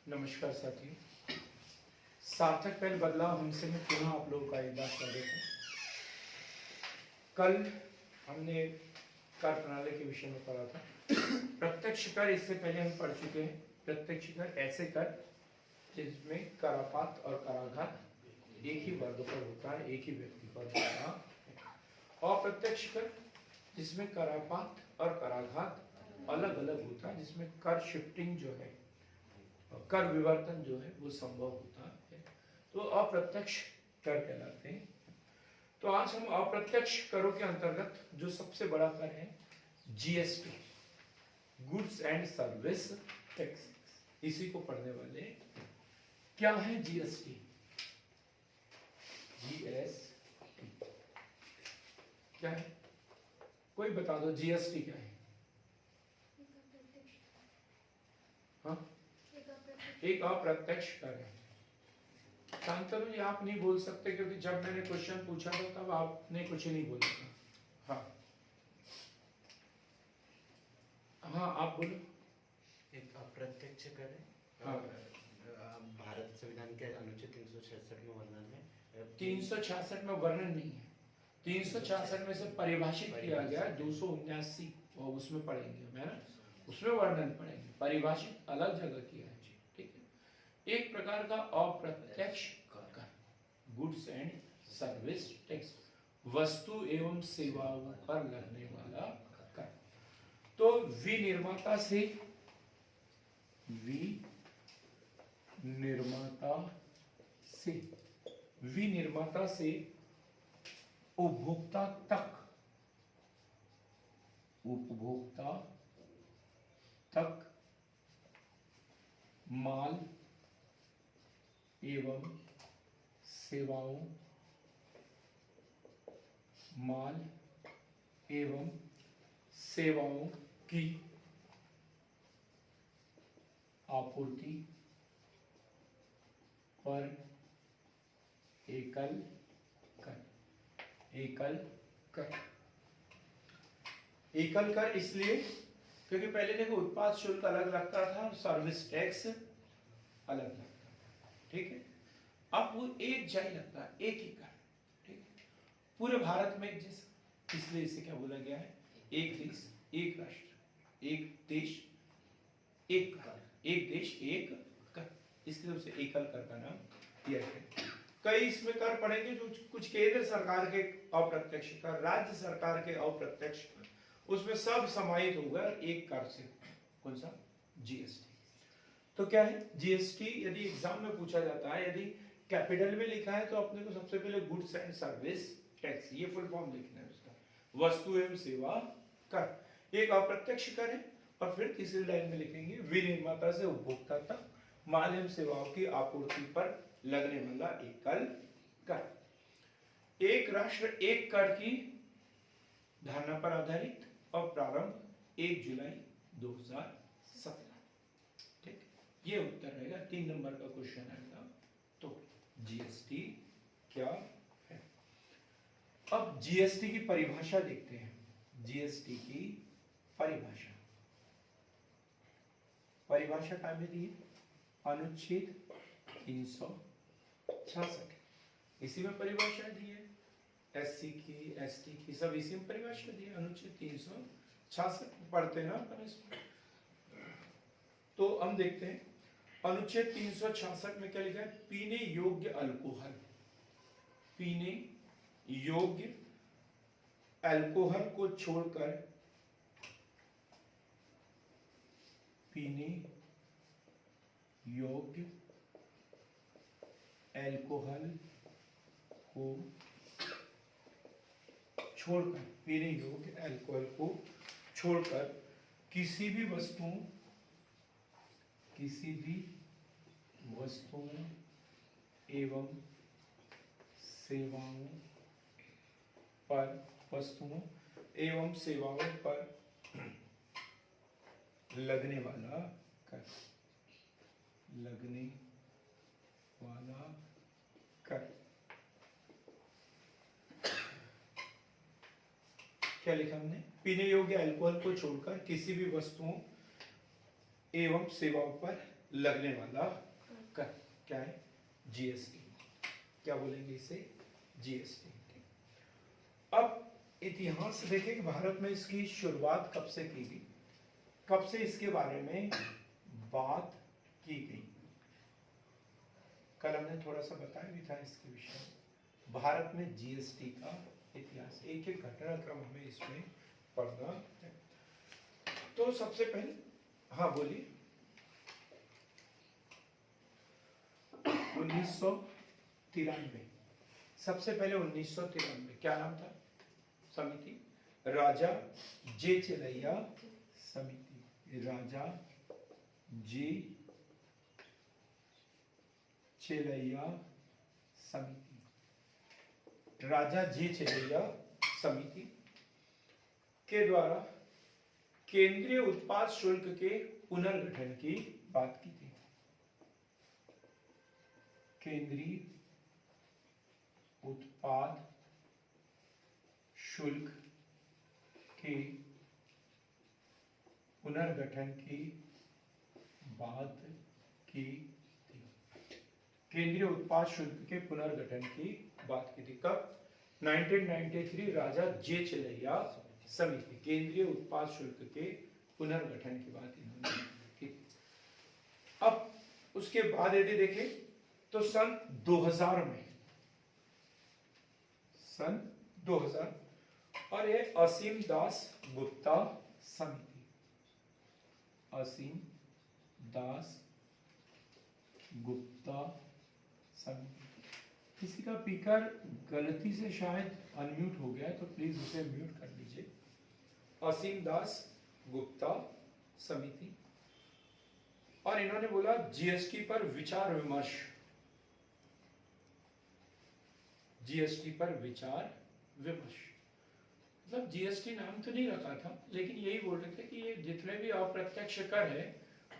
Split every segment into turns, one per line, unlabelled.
नमस्कार साथियों, सार्थक पहल बदलाव हमसे में पुनः आप लोगों का एक बार स्वागत है। कल हमने कर प्रणाली के विषय में पढ़ा था। प्रत्यक्ष कर इससे पहले हम पढ़ चुके हैं। प्रत्यक्ष कर ऐसे कर जिसमें करापात और कराघात एक ही वर्ग पर होता है, एक ही व्यक्ति पर होता है। अप्रत्यक्ष कर जिसमें करापात और कराघात अलग अलग होता है, जिसमें कर शिफ्टिंग जो है, कर विवर्तन जो है वो संभव होता है, तो अप्रत्यक्ष कर कहलाते हैं। तो आज हम अप्रत्यक्ष करों के अंतर्गत जो सबसे बड़ा कर है GST, goods and service tax, इसी को पढ़ने वाले। क्या है जीएसटी? जीएसटी क्या है? कोई बता दो, जीएसटी क्या है? हाँ, एक अप्रत्यक्ष कर है। शांतनु जी, आप नहीं बोल सकते क्योंकि जब मैंने क्वेश्चन पूछा था तब आपने कुछ नहीं बोला था। हाँ आप बोलो।
एक अप्रत्यक्ष कर है।
हाँ।
भारत संविधान के अनुच्छेद 366 में वर्णन है।
366 में वर्णन नहीं है, 366 में से परिभाषित किया गया है 279, और उसमें पढ़ेंगे हम, है ना, उसमें वर्णन पढ़ेंगे। परिभाषित अलग जगह किया है, ठीक है। एक प्रकार का अप्रत्यक्ष कर, गुड्स एंड सर्विस टैक्स, वस्तु एवं सेवाओं पर लगने वाला कर। तो विनिर्माता से विनिर्माता से उपभोक्ता तक माल एवं सेवाओं की आपूर्ति पर एकल कर इसलिए क्योंकि पहले देखो उत्पाद शुल्क अलग लगता था और सर्विस टैक्स अलग लगता था, ठीक है। अब वो एक जगह लगता है, एक ही कर, ठीक है, पूरे भारत में एक जैसा, इसलिए इसे क्या बोला गया है? एक देश एक राष्ट्र, एक देश एक कर, एक देश एक कर, इसलिए उसे एकल कर का नाम दिया गया। कई इसमें कर पड़ेंगे, जो कुछ केंद्र सरकार के अप्रत्यक्ष कर, राज्य सरकार के अप्रत्यक्ष कर, उसमें सब समाहित होगा एक कर से। कौन सा? जीएसटी। तो क्या है जीएसटी? यदि एग्जाम में पूछा जाता है, यदि कैपिटल में लिखा है तो अपने को सबसे पहले गुड्स एंड सर्विस टैक्स, ये फुल फॉर्म लिखना है उसका, वस्तु एवं सेवा कर एक अप्रत्यक्ष कर है। और फिर तीसरी लाइन में लिखेंगे विनिर्माता से उपभोक्ता तक माल एवं सेवाओं की आपूर्ति पर लगने वाला एकल कर। एक राष्ट्र एक कर की धारणा पर आधारित और प्रारंभ 1 जुलाई 2017, ठीक। ये उत्तर रहेगा, 3 नंबर का क्वेश्चन आएगा। तो जीएसटी क्या है? अब जीएसटी की परिभाषा देखते हैं। जीएसटी की परिभाषा क्या दी है? अनुच्छेद 366, इसी में परिभाषा दी है। एससी की, एसटी की, सब इसी में परिभाषा दी है। अनुच्छेद 366 पढ़ते ना अपन इसमें। तो हम देखते हैं अनुच्छेद 366 में क्या लिखा है? पीने योग्य अल्कोहल, पीने योग्य अल्कोहल को छोड़कर, पीने योग्य अल्कोहल को छोड़कर, पीने योग्य अल्कोहल को छोड़कर किसी भी वस्तुओं एवं सेवाओं पर लगने वाला कर, क्या लिखा हमने? पीने योग्य अल्कोहल को छोड़कर किसी भी वस्तुओं एवं सेवाओं पर लगने वाला कर क्या है? जीएसटी। क्या बोलेंगे इसे? जीएसटी। अब इतिहास देखें कि भारत में इसकी शुरुआत कब से की गई, कब से इसके बारे में बात की गई। कल हमने थोड़ा सा बताया भी था इसके विषय में। भारत में जीएसटी का इतिहास, एक एक घटनाक्रम हमें इसमें पढ़ना है। तो सबसे पहले, हाँ बोलिए। 1993, सबसे पहले 1993 क्या नाम था समिति? राजा जे चेलैया समिति। राजा जे चेलैया समिति। राजा जे चेलैया समिति के द्वारा केंद्रीय उत्पाद शुल्क के पुनर्गठन की बात की थी। केंद्रीय उत्पाद शुल्क के पुनर्गठन की बात की थी। केंद्रीय उत्पाद शुल्क के पुनर्गठन की बात की थी कब? 1993 राजा जे चेलैया समिति, केंद्रीय उत्पाद शुल्क के पुनर्गठन की बात इन्होंने की थी। अब उसके बाद यदि देखें तो सन 2000 में, सन 2000, और ये असीम दास गुप्ता समिति, असीम दास गुप्ता समिति। किसी का स्पीकर गलती से शायद अनम्यूट हो गया है तो प्लीज उसे म्यूट कर लीजिए। असीम दास गुप्ता समिति, और इन्होंने बोला जीएसटी पर विचार विमर्श, जीएसटी पर विचार विमर्श। मतलब जीएसटी नाम तो नहीं रखा था, लेकिन यही बोल रहे थे कि ये जितने भी अप्रत्यक्ष कर है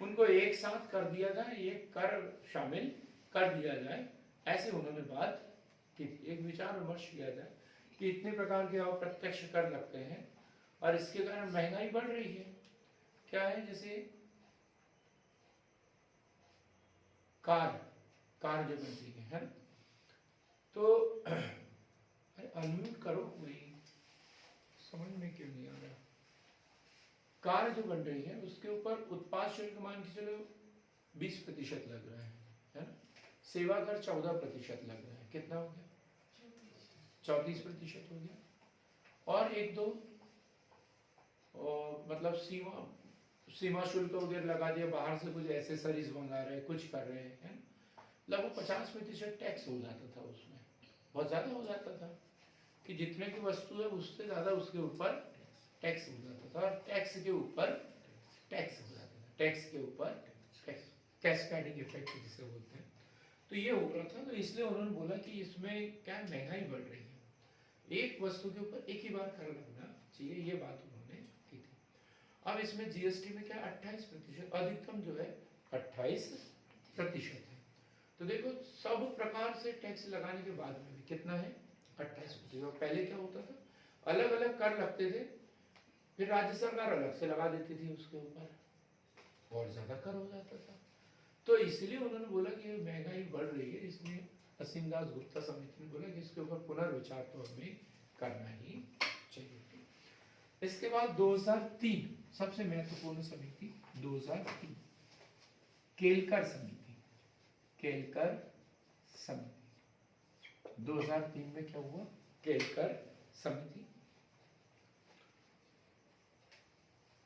उनको एक साथ कर दिया जाए, ये कर शामिल कर दिया जाए, ऐसे उन्होंने बात की थी। एक विचार विमर्श किया जाए कि इतने प्रकार के अप्रत्यक्ष कर लगते हैं और इसके कारण महंगाई बढ़ रही है। क्या है? जैसे कार जो बनती है ना, तो अनम्यूट करो, कोई समझ में क्यों नहीं आ रहा। कार जो बन रही है उसके ऊपर उत्पाद शुल्क मान के चलो 20% लग रहा है ना? सेवा कर 14% लग रहा है। कितना हो गया? 34% हो गया। और एक दो मतलब सीमा शुल्क वगैरह लगा दिया, बाहर से कुछ एसेसरीज मंगा रहे हैं, कुछ कर रहे हैं, लगभग 50% टैक्स हो जाता था उसमें। बहुत ज्यादा हो जाता था कि जितने की वस्तु है उससे ज्यादा उसके ऊपर टैक्स हो जाता था, और टैक्स के ऊपर टैक्स हो जाता था, टैक्स के ऊपर टैक्स, कैस्केडिंग इफेक्ट जिसे बोलते हैं। तो ये हो रहा था, तो इसलिए उन्होंने बोला कि इसमें क्या महंगाई बढ़ रही है, एक वस्तु के ऊपर एक ही बार कर लगना चाहिए, ये बात उन्होंने की थी। अब इसमें जीएसटी में क्या 28%, अधिकतम जो है 28% है। तो देखो सब प्रकार से टैक्स लगाने के बाद में भी कितना है? 28%। पहले क्या होता था, अलग अलग कर लगते थे, फिर राज्य सरकार अलग से लगा देती थी उसके ऊपर और ज्यादा कर हो जाता था। तो इसलिए उन्होंने बोला कि महंगाई बढ़ रही है, इसलिए असीम दास गुप्ता समिति ने बोला कि इसके ऊपर पुनर्विचार तो हमें करना ही चाहिए। इसके बाद 2003 सबसे महत्वपूर्ण समिति, 2003 केलकर समिति, केलकर समिति। 2003 में क्या हुआ? केलकर समिति,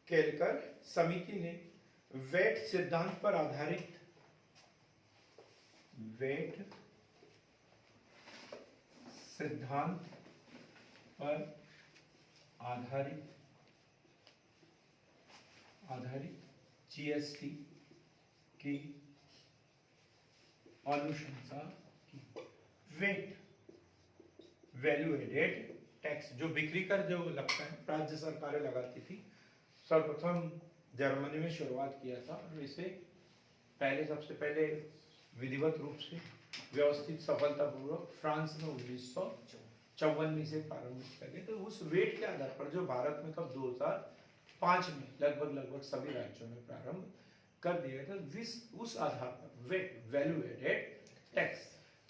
केलकर समिति ने वेट सिद्धांत पर आधारित, वेट सिद्धांत पर आधारित जीएसटी की अनुशंसा की। वेट, वैल्यू एडेड टैक्स, जो बिक्री कर जो लगता है राज्य सरकारें लगाती थी, सर्वप्रथम जर्मनी में शुरुआत किया था, और इसे पहले सबसे पहले विधिवत रूप से व्यवस्थित सफलतापूर्वक फ्रांस में 1954 में से प्रारंभ किया गया। तो उस वेट के आधार पर जो भारत में कब 2005 में लगभग सभी राज्यों में प्रारंभ कर दिया था उस आधार पर वैल्यू एडेड टैक्स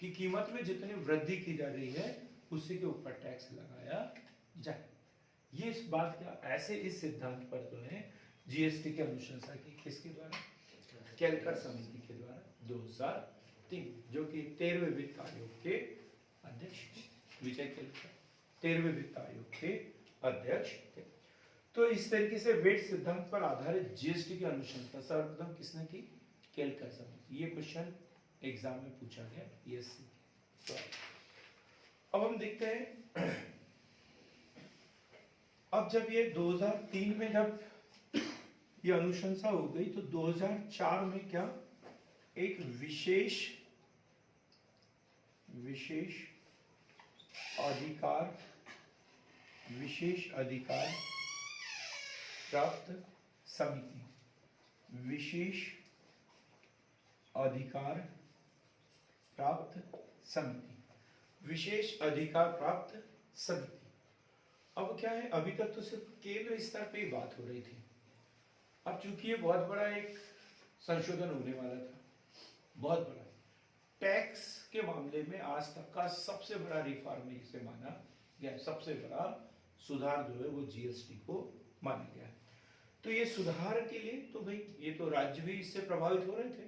की कीमत में जितनी वृद्धि की जा रही है उसी के ऊपर टैक्स लगाया जाए। ये इस बात का ऐसे इस सिद्धांत पर जो है जीएसटी की अनुशंसा की किसके द्वारा, केलकर समिति के द्वारा 2003, जो कि 13वें वित्त आयोग के अध्यक्ष विजय केलकर 13वें वित्त आयोग के अध्यक्ष थे। तो इस तरीके से वेट सिद्धांत पर आधारित जीएसटी की अनुशंसा सर्वप्रथम किसने की, केलकर समिति। ये क्वेश्चन एग्जाम में पूछा गया पीएससी। तो अब हम देखते हैं, अब जब ये 2003 में जब ये अनुशंसा हो गई तो 2004 में क्या एक विशेष अधिकार प्राप्त समिति, विशेष अधिकार प्राप्त समिति। अब क्या है, अभी तक तो सिर्फ केंद्र स्तर पे ही बात हो रही थी। अब चूंकि ये बहुत बड़ा एक संशोधन होने वाला था, बहुत बड़ा टैक्स के मामले में आज तक का सबसे बड़ा रिफॉर्म इसे माना गया, सबसे बड़ा सुधार जो है वो जीएसटी को माना गया। तो ये सुधार के लिए तो भाई ये तो राज्य भी इससे प्रभावित हो रहे थे,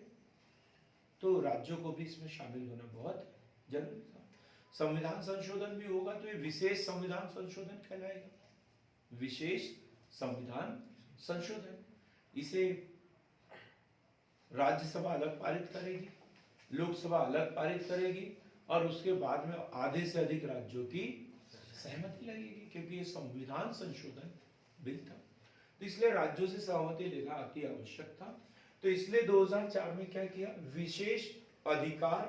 तो राज्यों को भी इसमें शामिल होना बहुत जरूरी था। संविधान संशोधन भी होगा तो ये विशेष संविधान संशोधन कहलाएगा, विशेष संविधान संशोधन। इसे राज्यसभा अलग पारित करेगी, लोकसभा अलग पारित करेगी और उसके बाद में आधे से अधिक राज्यों की सहमति लगेगी, क्योंकि ये संविधान संशोधन बिल था। तो इसलिए राज्यों से सहमति लेना अति आवश्यक था। तो इसलिए 2004 में क्या किया, विशेष अधिकार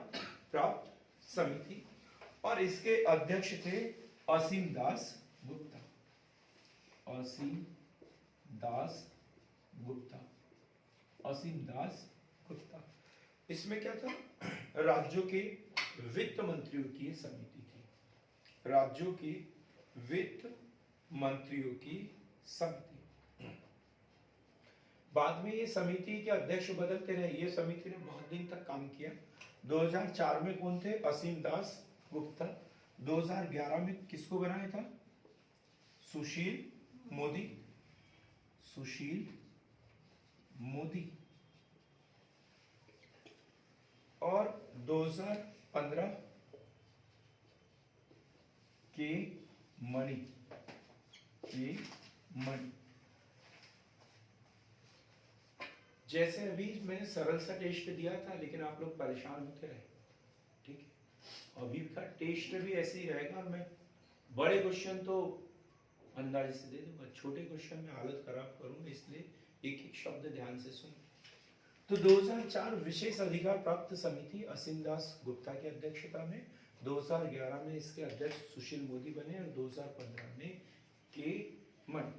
प्राप्त समिति, और इसके अध्यक्ष थे असीम दास गुप्ता। इसमें क्या था, राज्यों के वित्त मंत्रियों की समिति थी, राज्यों की वित्त मंत्रियों की समिति। बाद में ये समिति के अध्यक्ष बदलते रहे, ये समिति ने बहुत दिन तक काम किया। 2004 में कौन थे, असीम दास गुप्ता। 2011 में किसको बनाया था, सुशील मोदी। और 2015 के मणि। जैसे अभी मैंने सरल सा टेस्ट दिया था, लेकिन आप लोग परेशान होते रहे, ठीक है। अभी का टेस्ट भी ऐसे ही रहेगा, मैं बड़े क्वेश्चन तो अंदाजे से दे दूंगा, छोटे क्वेश्चन में हालत खराब करूंगा, इसलिए एक एक शब्द ध्यान से सुन। तो 2004 विशेष अधिकार प्राप्त समिति असीम दास गुप्ता की अध्यक्षता में, 2011 में इसके अध्यक्ष सुशील मोदी बने और 2015 में के मणि।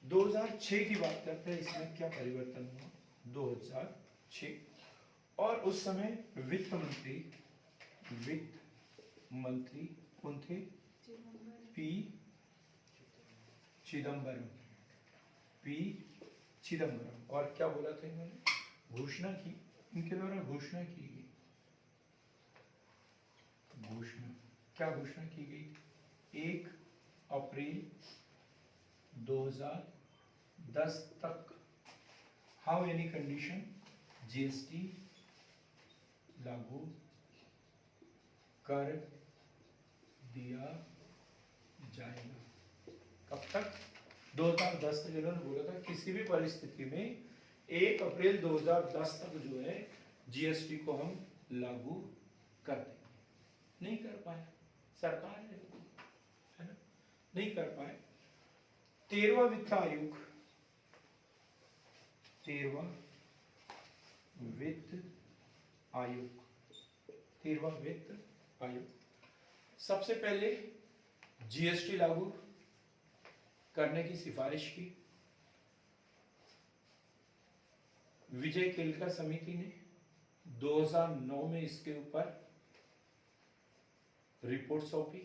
2006 की बात करते हैं, इसमें क्या परिवर्तन हुआ, 2006, और उस समय वित्त मंत्री कौन थे, पी चिदम्बरम। और क्या बोला था इन्होंने, घोषणा की, इनके द्वारा घोषणा की गई, क्या घोषणा की गई, 1 अप्रैल 2010 तक हाउ एनी कंडीशन जीएसटी लागू कर दिया जाएगा। कब तक, 2010 तक। इन्होंने बोला था किसी भी परिस्थिति में 1 अप्रैल 2010 तक जो है जीएसटी को हम लागू कर देंगे। नहीं कर पाए, सरकार है ना, नहीं कर पाए। 13वां वित्त आयोग सबसे पहले जीएसटी लागू करने की सिफारिश की। विजय केलकर समिति ने 2009 में इसके ऊपर रिपोर्ट सौंपी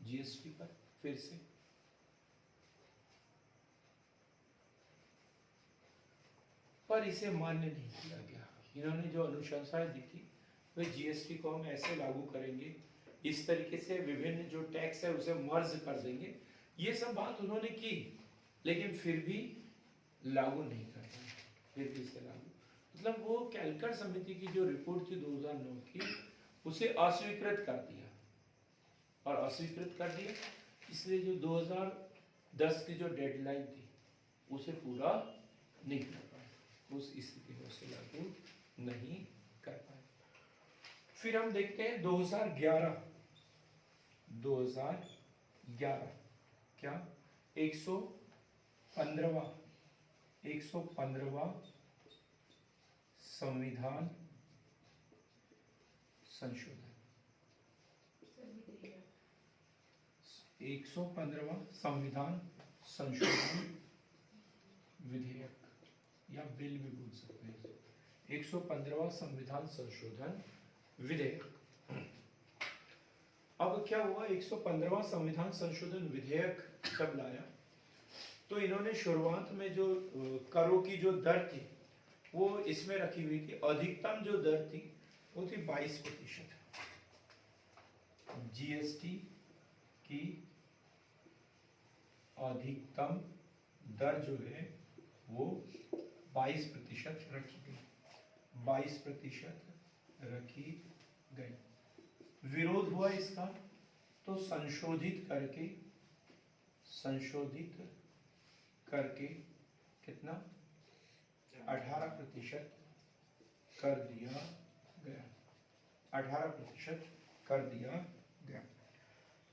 जीएसटी पर। फिर से पर इसे मान्य नहीं किया गया। इन्होंने जो अनुशंसाएं दी थी वे जीएसटी को हम ऐसे लागू करेंगे, इस तरीके से विभिन्न जो टैक्स है उसे मर्ज कर देंगे, ये सब बात उन्होंने की, लेकिन फिर भी लागू नहीं कर पाए, फिर भी इसे लागू, मतलब वो कैलकट समिति की जो रिपोर्ट थी 2009 की, उसे अस्वीकृत कर दिया, और अस्वीकृत कर दिया इसलिए जो 2010 की जो डेडलाइन थी उसे पूरा नहीं कर पाए, उस स्थिति में उसे लागू नहीं कर पाए। फिर हम देखते हैं 2011 क्या 115वां संविधान संशोधन, 115वां संविधान संशोधन विधेयक या बिल भी बोल सकते हैं, 115वां संविधान संशोधन विधेयक। अब क्या हुआ, 115वां संविधान संशोधन विधेयक जब लाया तो इन्होंने शुरुआत में जो करों की जो दर थी वो इसमें रखी हुई थी, अधिकतम जो दर थी वो थी 22%। जीएसटी की अधिकतम दर जो है वो 22% रखी गई, 22% रखी गई। विरोध हुआ इसका तो संशोधित करके कितना 18% कर दिया गया, 18% कर दिया गया।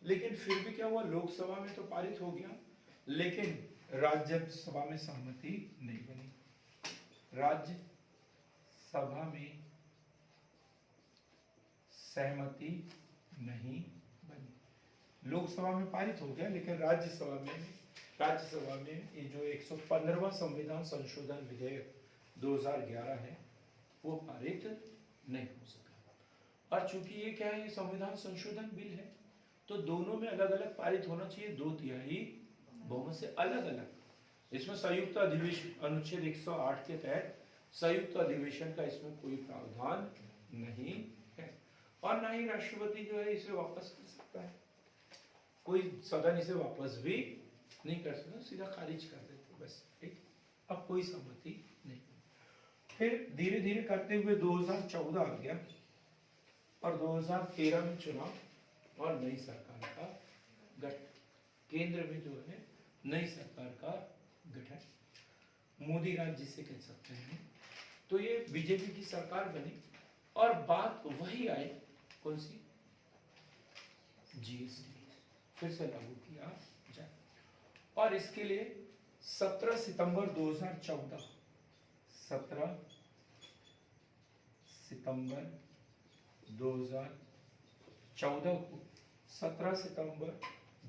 लेकिन फिर भी क्या हुआ, लोकसभा में तो पारित हो गया, लेकिन राज्यसभा में सहमति नहीं बनी, राज्यसभा में सहमति नहीं बनी। लोकसभा में पारित हो गया लेकिन राज्यसभा में ये जो 115वां संविधान संशोधन विधेयक 2011 है वो पारित नहीं हो सका। और चूंकि ये क्या है, ये संविधान संशोधन बिल है तो दोनों में अलग अलग पारित होना चाहिए, 2/3 बहुमत से अलग अलग। इसमें संयुक्त अधिवेशन अनुच्छेद 108 के तहत संयुक्त अधिवेशन का इसमें कोई प्रावधान नहीं है, और ना ही राष्ट्रपति जो है इसे वापस कर सकता है, कोई सदन इसे वापस भी नहीं कर सकता, सीधा खारिज कर देते बस, ठीक। अब कोई सहमति नहीं। फिर धीरे धीरे करते हुए 2014 आ गया और 2013 में चुनाव और नई सरकार का गठन, केंद्र में जो है नई सरकार का गठन, मोदी राज जिसे कह सकते हैं, तो ये बीजेपी की सरकार बनी और बात वही आई, कौन सी, जीएसटी फिर से लागू किया जाए। और इसके लिए 17 सितंबर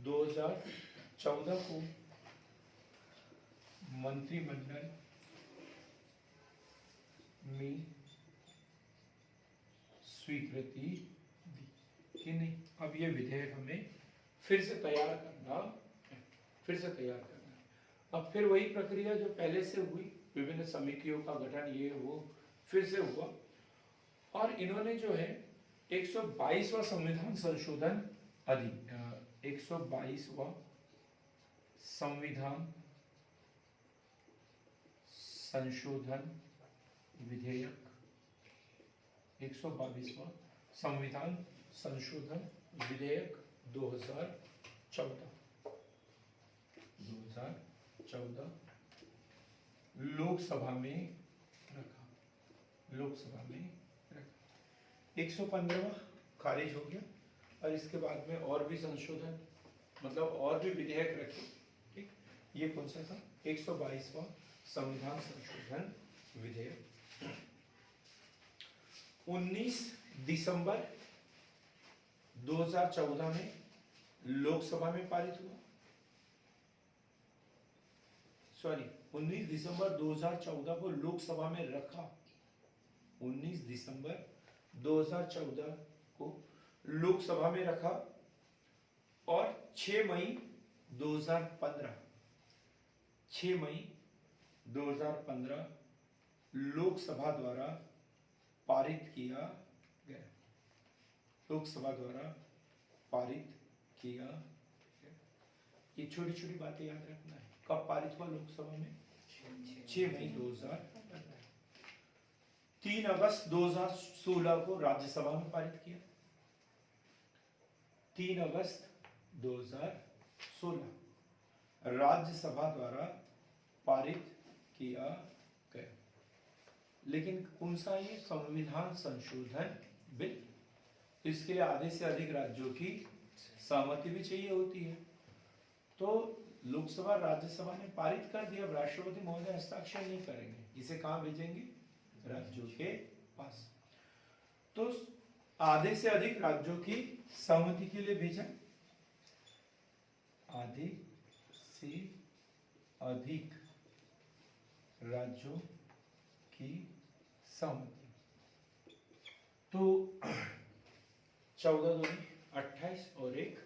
2014 को मंत्रिमंडल में स्वीकृति दी कि नहीं, अब ये विधेयक हमें फिर से तैयार करना है। अब फिर वही प्रक्रिया जो पहले से हुई, विभिन्न समितियों का गठन, ये वो फिर से हुआ, और इन्होंने जो है 122वां संविधान संशोधन 122वां संविधान संशोधन विधेयक, 122वां संविधान संशोधन विधेयक 2014 लोकसभा में रखा, 115वां खारिज हो गया, और इसके बाद में और भी संशोधन, मतलब और भी विधेयक रखे, ठीक। ये कौन सा था, 122वां संविधान संशोधन विधेयक 19 दिसंबर 2014 में लोकसभा में पारित हुआ, 19 दिसंबर 2014 को लोकसभा में रखा, 19 दिसंबर 2014 को लोकसभा में रखा, और 6 मई 2015 लोकसभा द्वारा पारित किया गया। लोकसभा द्वारा पारित किया गया। ये छोटी छोटी बातें याद रखना है। कब पारित हुआ लोकसभा में? 6 मई 2015। 3 अगस्त 2016 को राज्यसभा में पारित किया। 3 अगस्त 2016 राज्यसभा द्वारा पारित किया गया। लेकिन कौन सा? ये संविधान संशोधन बिल। इसके लिए आधे से अधिक राज्यों की सहमति भी चाहिए होती है। तो लोकसभा राज्यसभा ने पारित कर दिया। राष्ट्रपति महोदय हस्ताक्षर नहीं करेंगे, इसे कहां भेजेंगे? राज्यों के पास। तो आधे से अधिक राज्यों की सहमति के लिए भेजा। आधे से अधिक राज्यों की सहमति। तो 14 दूनी 28 और 1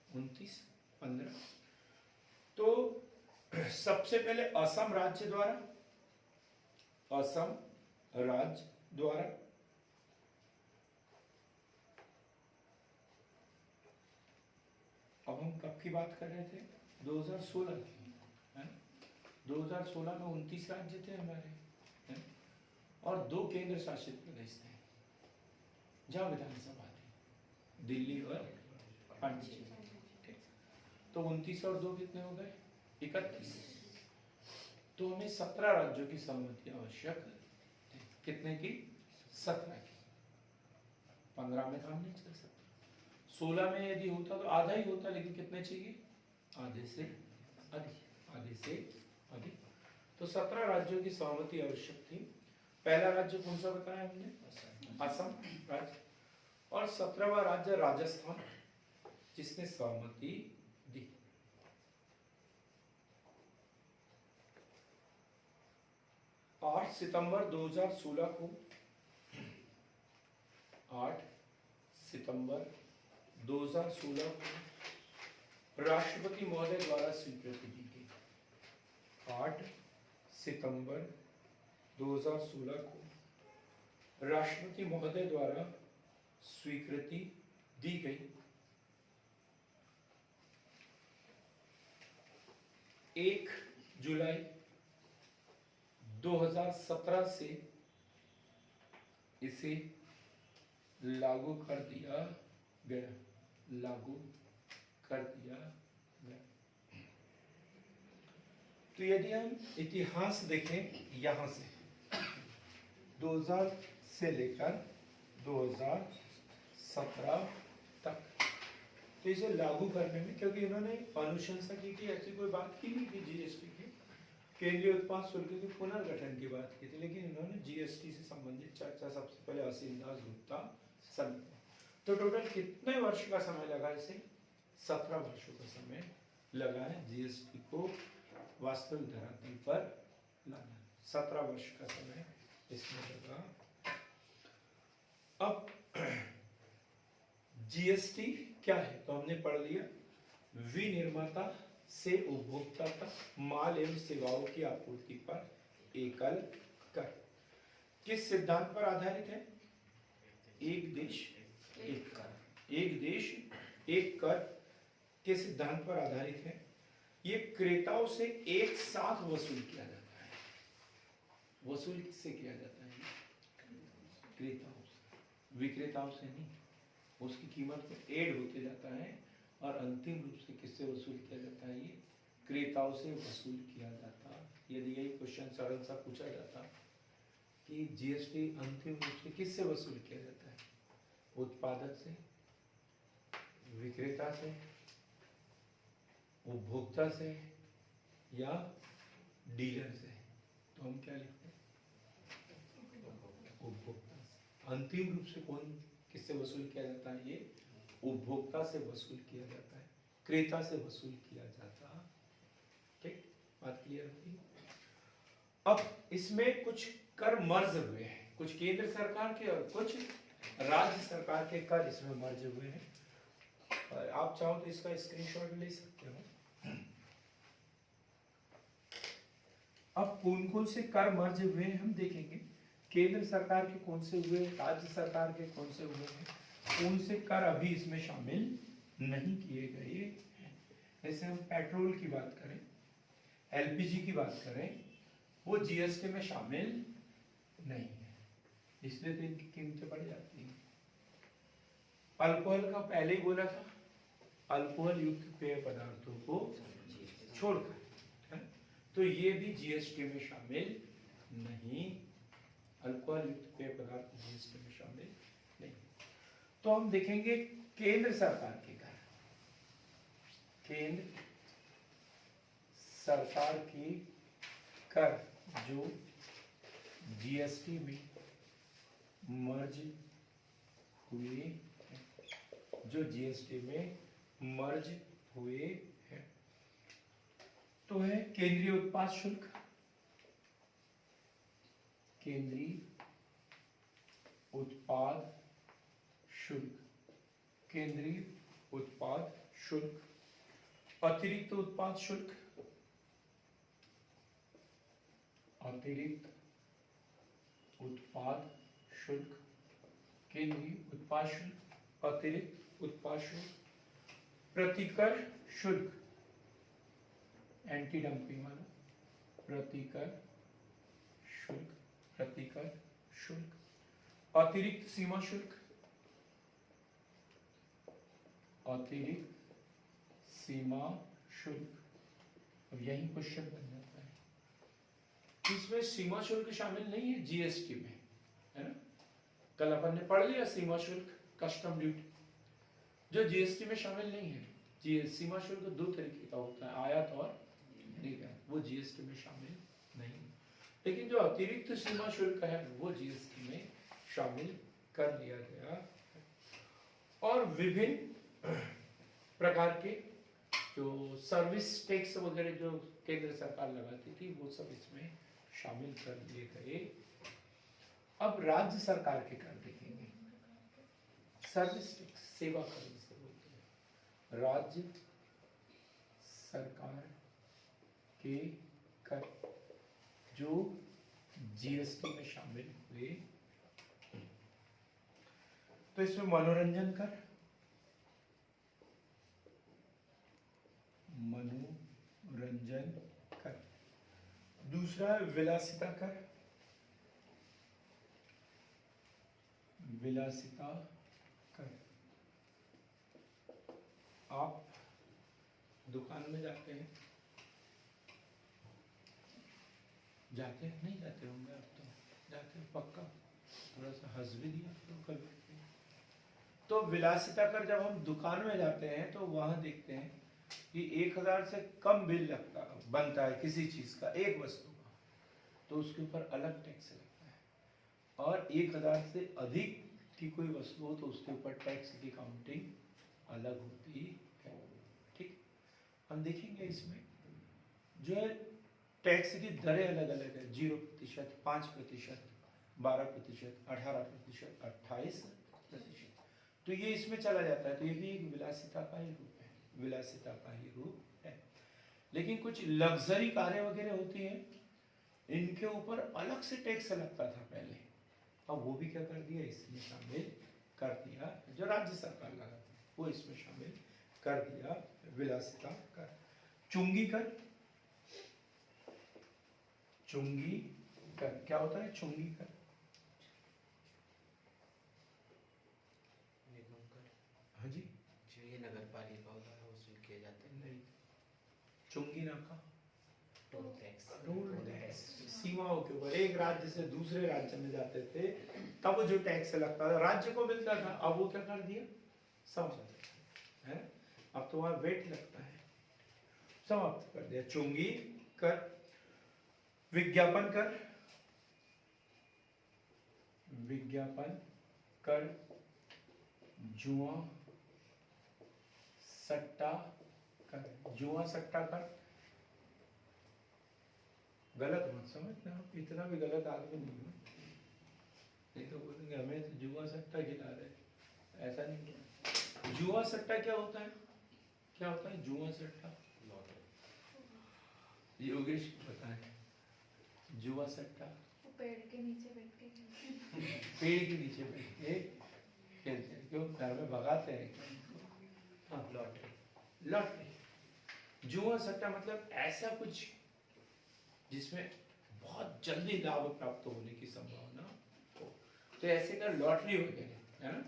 29 15। तो सबसे पहले असम राज्य द्वारा, असम राज्य द्वारा अब हम कब की बात कर रहे थे? 2016 की, है ना? 2016 में 29 राज्य थे हमारे, है? और 2 केंद्र शासित प्रदेश थे जहां विधानसभा थी, दिल्ली और पांडिचेरी। तो 29 और 2 कितने हो गए? 31। तो हमें 17 राज्यों की सहमति आवश्यक थी। कितने की? 17 की। 15 में काम नहीं चल सकता। 16 में यदि होता तो आधा ही होता, लेकिन कितने चाहिए? आधे से अधिक। आधे से अधिक। तो 17 राज्यों की सहमति आवश्यक थी। पहला राज्य कौन सा बताया हमने? असम राज्य। और 17वां राज्य राजस्थान, जिसने सहमति दी। आठ सितंबर 2016 को 8 सितंबर 2016 को राष्ट्रपति महोदय द्वारा स्वीकृति दी गई। 8 सितंबर 2016 को राष्ट्रपति महोदय द्वारा स्वीकृति दी गई। 1 जुलाई 2017 से इसे लागू कर दिया गया। लागू कर दिया गया। तो यदि हम इतिहास देखें यहां से 2000 से लेकर 2017 तक, तो इसे लागू करने में, क्योंकि इन्होंने अनुशंसा की थी, ऐसी कोई बात की नहीं थी जीएसटी की, केंद्रीय उत्पाद शुल्क के पुनर्गठन की बात की थी, लेकिन इन्होंने जीएसटी से संबंधित चर्चा सबसे पहले असीम दास गुप्ता समिति। तो टोटल कितने वर्ष का समय लगा इसे? 17 वर्षों का समय लगा है जीएसटी को वास्तविक धरातल पर लाना। 17 वर्ष का समय इसमें लगा। अब जीएसटी क्या है तो हमने पढ़ लिया। विनिर्माता से उपभोक्ता तक माल एवं सेवाओं की आपूर्ति पर एकल कर। किस सिद्धांत पर आधारित है? एक देश एक कर। एक देश एक कर के सिद्धांत पर आधारित है। ये क्रेताओं से एक साथ वसूल किया जाता है। वसूल किससे किया जाता है? क्रेताओं से, विक्रेताओं से नहीं। उसकी कीमत में ऐड होते जाता है और अंतिम रूप से किससे वसूल किया जाता है? ये क्रेताओं से वसूल किया जाता। यदि यही क्वेश्चन सरल सा पूछा जाता कि जीएसटी अंतिम रूप से किससे वसूल किया जाता है? उत्पादक से, विक्रेता से, उपभोक्ता से या डीलर से, तो हम क्या लिखते हैं? उपभोक्ता से। अंतिम रूप से कौन किससे वसूल किया जाता है? ये उपभोक्ता से वसूल किया जाता है, क्रेता से वसूल किया जाता। ठीक, बात क्लियर होगी। अब इसमें कुछ कर मर्ज हुए हैं, कुछ केंद्र सरकार के और कुछ राज्य सरकार के कर इसमें मर्ज हुए हैं। और आप चाहो तो इसका स्क्रीनशॉट ले सकते हो। अब कौन कौन से कर मर्ज हुए हैं हम देखेंगे। केंद्र सरकार के कौन से हुए, राज्य सरकार के कौन से हुए हैं, कौन से कर अभी इसमें शामिल नहीं किए गए हैं। जैसे हम पेट्रोल की बात करें, एलपीजी की बात करें, वो जीएसटी में शामिल नहीं है, इसलिए तो इनकी कीमतें बढ़ जाती हैं। अल्कोहल का पहले ही बोला था, अल्कोहल युक्त पेय पदार्थों को छोड़कर, है? तो ये भी जीएसटी में शामिल नहीं, अल्कोहल युक्त पेय पदार्थ जीएसटी में शामिल नहीं। तो हम देखेंगे केंद्र सरकार के कर, केंद्र सरकार की कर जो जीएसटी में मर्ज हुए हैं, जो जीएसटी में मर्ज हुए हैं, तो है केंद्रीय उत्पाद शुल्क, केंद्रीय उत्पाद शुल्क, केंद्रीय उत्पाद शुल्क, अतिरिक्त उत्पाद शुल्क, अतिरिक्त उत्पाद शुल्क, केंद्रीय उत्पाद शुल्क, अतिरिक्त उत्पाद शुल्क, प्रतिकर शुल्क, एंटी डंपिंग वाला प्रतिकर शुल्क, प्रतिकर शुल्क, अतिरिक्त सीमा शुल्क, अतिरिक्त सीमा शुल्क। अब यही क्वेश्चन बन जाता है, इसमें सीमा शुल्क शामिल नहीं है जीएसटी में, है ना। कल अपन ने पढ़ लिया सीमा शुल्क, कस्टम ड्यूटी, जो जीएसटी में शामिल नहीं है। सीमा शुल्क दो तरीके का होता है, आयात और निर्यात, वो जीएसटी में शामिल नहीं है। लेकिन जो अतिरिक्त सीमा शुल्क है वो जीएसटी में शामिल कर लिया गया है। और विभिन्न प्रकार के जो सर्विस टैक्स वगैरह जो केंद्र सरकार लगाती थी वो सब इसमें शामिल कर लिए गए। अब राज्य सरकार के कर देखेंगे। सर्विस टैक्स, सेवा कर जिसे बोलते हैं, राज्य सरकार के कर जो जीएसटी में शामिल हुए। तो इसमें मनोरंजन कर, मनोरंजन कर, दूसरा है विलासिता कर, विलासिता कर। आप दुकान में जाते हैं, जाते हैं नहीं जाते होंगे आप, तो जाते हैं पक्का, थोड़ा सा हंस भी दिया तो कल। तो विलासिता कर जब हम दुकान में जाते हैं तो वहां देखते हैं कि 1000 से कम बिल लगता बनता है किसी चीज का, एक वस्तु का, तो उसके ऊपर अलग टैक्स लगता है। और 1000 से अधिक की कोई वस्तु हो तो उसके ऊपर टैक्स की काउंटिंग अलग होती है। ठीक, हम देखेंगे इसमें जो है टैक्स की दरें अलग अलग है, 0%, 5%, 12%, 18%, 28%। तो ये इसमें चला जाता है, तो ये भी एक विलासिता का ही रूप है, विलासिता का ही रूप है। लेकिन कुछ लग्जरी कारें वगैरह होती हैं, इनके ऊपर अलग से टैक्स लगता था पहले, अब वो भी क्या कर दिया, इसमें शामिल कर दिया। जो राज्य सरकार लगाती है वो इसमें शामिल कर दिया, विलासिता कर। चुंगी कर, चुंगी कर क्या होता है, चुंगी कर हाँ जी,
जो ये नगर पालिका होता है वसूल किए जाते हैं।
नहीं, चुंगी नाका
टोल टैक्स,
टोल टैक्स सीमाओं के ऊपर, एक राज्य से दूसरे राज्य में जाते थे तब जो टैक्स लगता था राज्य को मिलता था, अब वो क्या कर दिया, समाप्त है। अब तो वहां वेट लगता है, समाप्त कर दिया। चुंगी कर, विज्ञापन कर, विज्ञापन कर, जुआ सट्टा कर, जुआ सट्टा कर। गलत मत समझना, आप इतना भी गलत आदमी नहीं हो, नहीं तो बोलेंगे हमें तो जुआ सट्टा खिला रहे, ऐसा नहीं है। जुआ सट्टा क्या होता है, क्या होता है जुआ सट्टा, योगेश को पता है, जुआ सट्टा
वो पेड़ के नीचे बैठ के खेलते हैं।
पेड़ के नीचे बैठ के खेलते हैं, क्यों घर में भगाते हैं क्या उनको? हाँ,
लॉटरी।
लॉटरी। जुआ सट्टा मतलब ऐसा कुछ जिसमें बहुत जल्दी लाभ प्राप्त होने की संभावना हो, तो ऐसे का लॉटरी वगैरह है ना,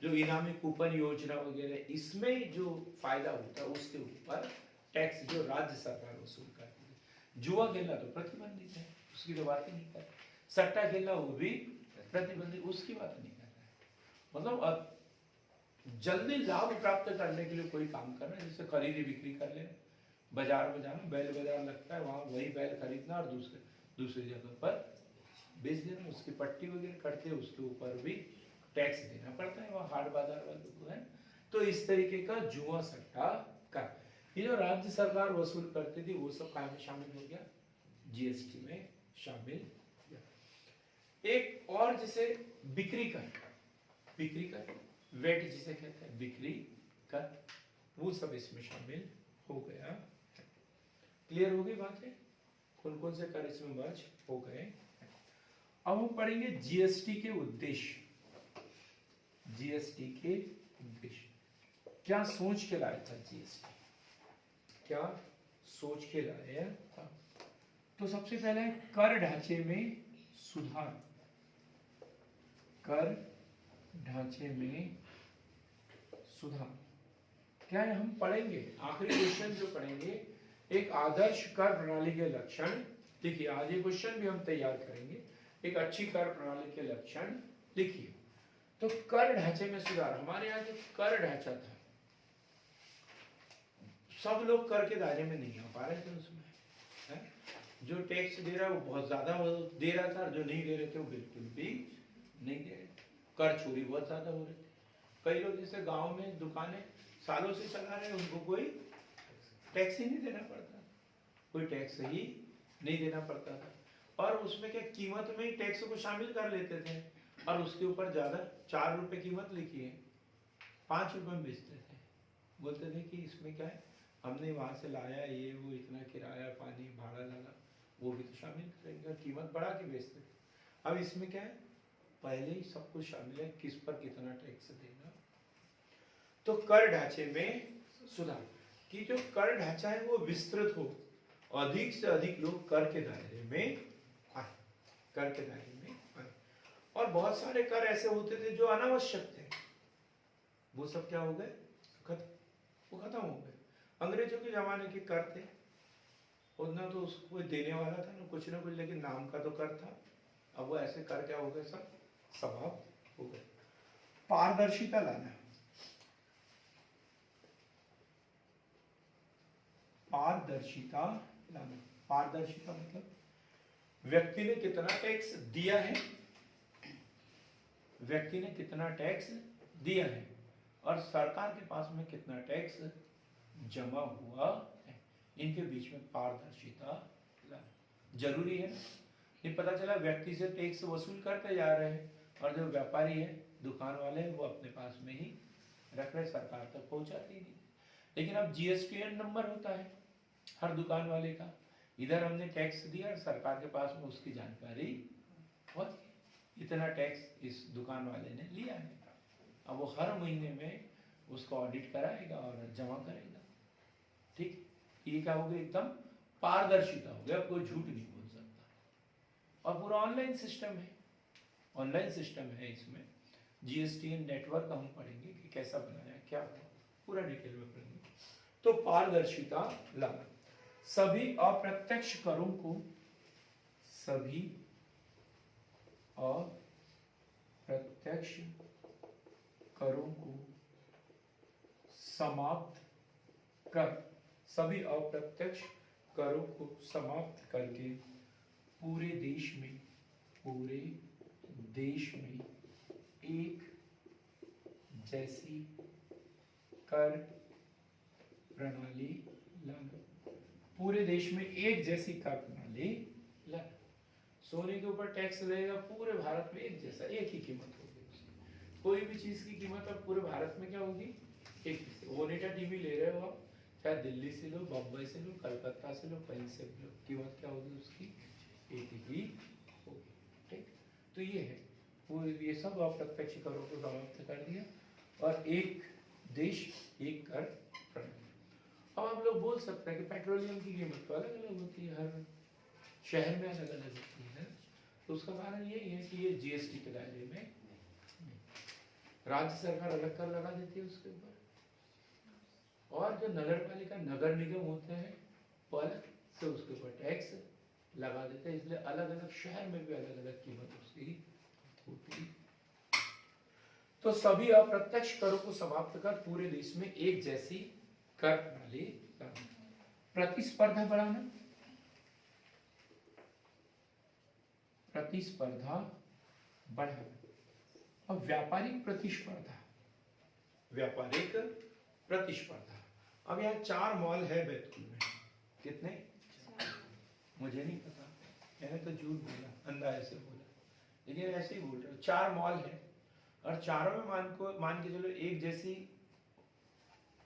जो इनामी कूपन योजना वगैरह, इसमें जो फायदा होता है उसके ऊपर टैक्स जो राज्य सरकार वसूल करती है। जुआ खेलना तो प्रतिबंधित है, उसकी तो बात ही नहीं कर रहे। सट्टा खेलना वो भी प्रतिबंधित, उसकी बात नहीं कर रहे। मतलब अब जल्दी लाभ प्राप्त करने के लिए कोई काम करना, जैसे खरीदी बिक्री कर लेना, बाजार में जाना, बैल बाजार लगता है वहां वही बैल खरीदना और दूसरी जगह पर बेच देना, उसकी पट्टी वगैरह करके उसके ऊपर भी टैक्स देना पड़ता है वहाँ हाट बाजार वालों को, है। तो इस तरीके का जुआ सट्टा का ये जो राज्य सरकार वसूल करती थी वो सब काम में शामिल हो गया, जीएसटी में शामिल हो गया। एक और जैसे बिक्री कर वेट जिसे कहते हैं बिक्री कर, वो सब इसमें शामिल हो गया। क्लियर हो गई बातें, कौन कौन से कर इसमें मर्ज हो गए। अब हम पढ़ेंगे जीएसटी के उद्देश्य। जीएसटी के उद्देश्य क्या सोच के लाया था जीएसटी, क्या सोच के लाया था। तो सबसे पहले कर ढांचे में सुधार, कर ढांचे में सुधार क्या है हम पढ़ेंगे। आखिरी क्वेश्चन जो पढ़ेंगे, एक आदर्श कर प्रणाली के लक्षण लिखिए। आज ये क्वेश्चन भी हम तैयार करेंगे, एक अच्छी कर प्रणाली के लक्षण लिखिए। तो कर ढांचे में सुधार, हमारे यहाँ जो कर ढांचा था सब लोग कर के दायरे में नहीं आ पा रहे थे उसमें, है? जो टैक्स दे रहा है वो बहुत ज्यादा दे रहा था, जो नहीं दे रहे थे वो बिल्कुल भी नहीं दे रहे थे। कर चोरी बहुत ज्यादा हो रही थी। कई लोग जैसे गांव में दुकानें सालों से चला रहे हैं, उनको कोई टैक्स ही नहीं देना पड़ता, कोई टैक्स ही नहीं देना पड़ता था। और उसमें क्या कीमत में ही टैक्स को शामिल कर लेते थे और उसके ऊपर ज्यादा 4 रुपए कीमत लिखी है 5 रुपए में बेचते थे। बोलते थे कि इसमें क्या है, हमने वहां से लाया, ये वो इतना किराया पानी भाड़ा लगा, वो भी तो शामिल करेंगे, कीमत बढ़ा के बेचते थे। अब इसमें क्या है, पहले ही सब कुछ शामिल है, किस पर कितना टैक्स देना। तो कर ढांचे में सुधार कि जो कर ढांचा है वो विस्तृत हो, अधिक से अधिक लोग कर के दायरे में आए, कर के दायरे में आए। और बहुत सारे कर ऐसे होते थे जो अनावश्यक थे, वो सब क्या हो गए, वो खत्म हो गए। अंग्रेजों के जमाने के कर थे, उतना तो उसको कोई देने वाला था ना कुछ, लेकिन नाम का तो कर था। अब वो ऐसे कर क्या हो गए, सब समाप्त हो गए। पारदर्शिता लाना, पारदर्शिता लाना। पारदर्शिता मतलब व्यक्ति ने कितना टैक्स दिया है, व्यक्ति ने कितना टैक्स दिया है और सरकार के पास में कितना टैक्स जमा हुआ है, इनके बीच में पारदर्शिता लाना जरूरी है। ये पता चला व्यक्ति से टैक्स वसूल करते जा रहे हैं और जो व्यापारी है, दुकान वाले हैं, वो अपने पास में ही रख रहे, सरकार तक पहुंचाती नहीं। लेकिन अब जीएसटीएन नंबर होता है हर दुकान वाले का, इधर हमने टैक्स दिया और सरकार के पास में उसकी जानकारी पहुंच गई, इतना टैक्स इस दुकान वाले ने लिया है। अब वो हर महीने में उसको ऑडिट कराएगा और जमा करेगा। ठीक, ये क्या हो गया, एकदम पारदर्शिता हो गया, कोई झूठ नहीं बोल सकता। और पूरा ऑनलाइन सिस्टम है, ऑनलाइन सिस्टम है। इसमें जीएसटीएन नेटवर्क हम पढ़ेंगे कि कैसा बनाया, क्या हुआ, पूरा डिटेल में पढ़ेंगे। तो पारदर्शिता लाना, सभी अप्रत्यक्ष करों को, सभी अप्रत्यक्ष करों को समाप्त कर, सभी अप्रत्यक्ष करों को समाप्त करके पूरे देश में एक जैसी कर प्रणाली लाना, पूरे देश में एक जैसी कर प्रणाली लाना। सोने के ऊपर टैक्स लगेगा पूरे भारत में एक जैसा, एक ही कीमत होगी उसकी। कोई भी चीज की कीमत अब पूरे भारत में क्या होगी, एक ही। ओनिडा टीवी ले रहे हो आप, चाहे दिल्ली से लो, बम्बई से लो, कलकत्ता से लो, कहीं से लो, कीमत क्या होगी उसकी एक ही होगी। ठीक, तो ये है वो, ये सब अप्रत्यक्ष करों को समाप्त कर दिया और एक देश एक कर प्रणाली। अब आप लोग बोल सकते हैं कि पेट्रोलियम की कीमत तो अलग अलग होती है, हर शहर में अलग अलग होती है। तो उसका कारण यही है कि ये जीएसटी के दायरे में नहीं। राज्य सरकार अलग कर लगा देती है उसके ऊपर, और जो नगर पालिका नगर निगम होते हैं वो अलग से उसके ऊपर टैक्स लगा देते हैं। इसलिए अलग अलग शहर में भी अलग अलग कीमत उसकी होती है। तो सभी अप्रत्यक्ष करों को समाप्त कर पूरे देश में एक जैसी कर प्रणाली लाना, प्रतिस्पर्धा बढ़ाना, प्रतिस्पर्धा बढ़ाना और व्यापारिक प्रतिस्पर्धा, व्यापारिक प्रतिस्पर्धा। अब यहाँ 4 मॉल है बैतूल में, कितने? मुझे नहीं पता, मैंने तो झूठ बोला, अंदाजे से बोला, लेकिन ऐसे ही बोल रहा हूँ। 4 मॉल है और चारों में मान के चलो एक जैसी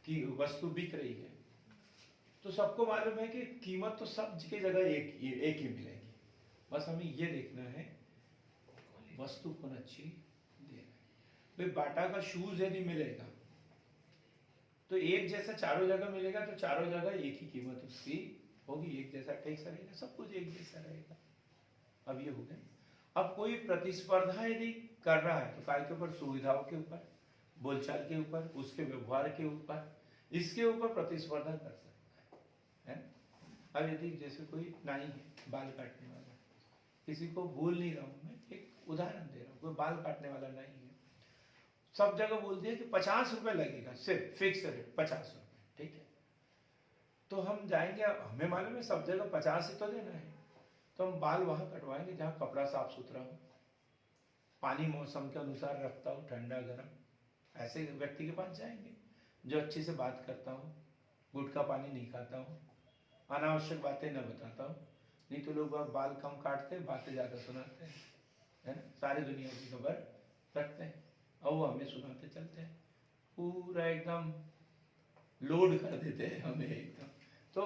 की वस्तु बिक रही है, तो सबको मालूम है कि कीमत तो सब की जगह एक ही मिलेगी। बस हमें ये देखना है वस्तु कौन अच्छी दे रहा है। भाई बाटा का शूज यदि मिलेगा तो एक जैसा चारों जगह मिलेगा, तो चारों जगह एक ही कीमत उसकी होगी, एक जैसा टैक्स रहेगा, सब कुछ एक जैसा रहेगा। अब ये हो गया। अब कोई प्रतिस्पर्धा यदि कर रहा है तो काय के ऊपर? सुविधाओं के ऊपर, बोलचाल के ऊपर, उसके व्यवहार के ऊपर, इसके ऊपर प्रतिस्पर्धा कर सकता है। अब यदि जैसे कोई नाई है, बाल काटने वाला, किसी को बोल नहीं रहा हूं मैं, एक उदाहरण दे रहा हूँ, कोई बाल काटने वाला नाई है, सब जगह बोल दिया कि 50 रुपए लगेगा, सिर्फ फिक्स रेट 50 रुपए, ठीक है। तो हम जाएंगे, हमें मालूम है सब जगह 50 ही तो देना है, तो हम बाल वहां कटवाएंगे जहाँ कपड़ा साफ सुथरा हो, पानी मौसम के अनुसार रखता हो, ठंडा गर्म, ऐसे व्यक्ति के पास जाएंगे जो अच्छे से बात करता हो, गुटखा पानी नहीं खाता हो, अनावश्यक बातें न बताता हो। नहीं तो लोग बाल कम काटते हैं, बातें ज्यादा सुनाते हैं, है ना, सारी दुनिया की खबर रखते हैं और वो हमें सुनाते चलते हैं, पूरा एकदम लोड कर देते हैं हमें एकदम। तो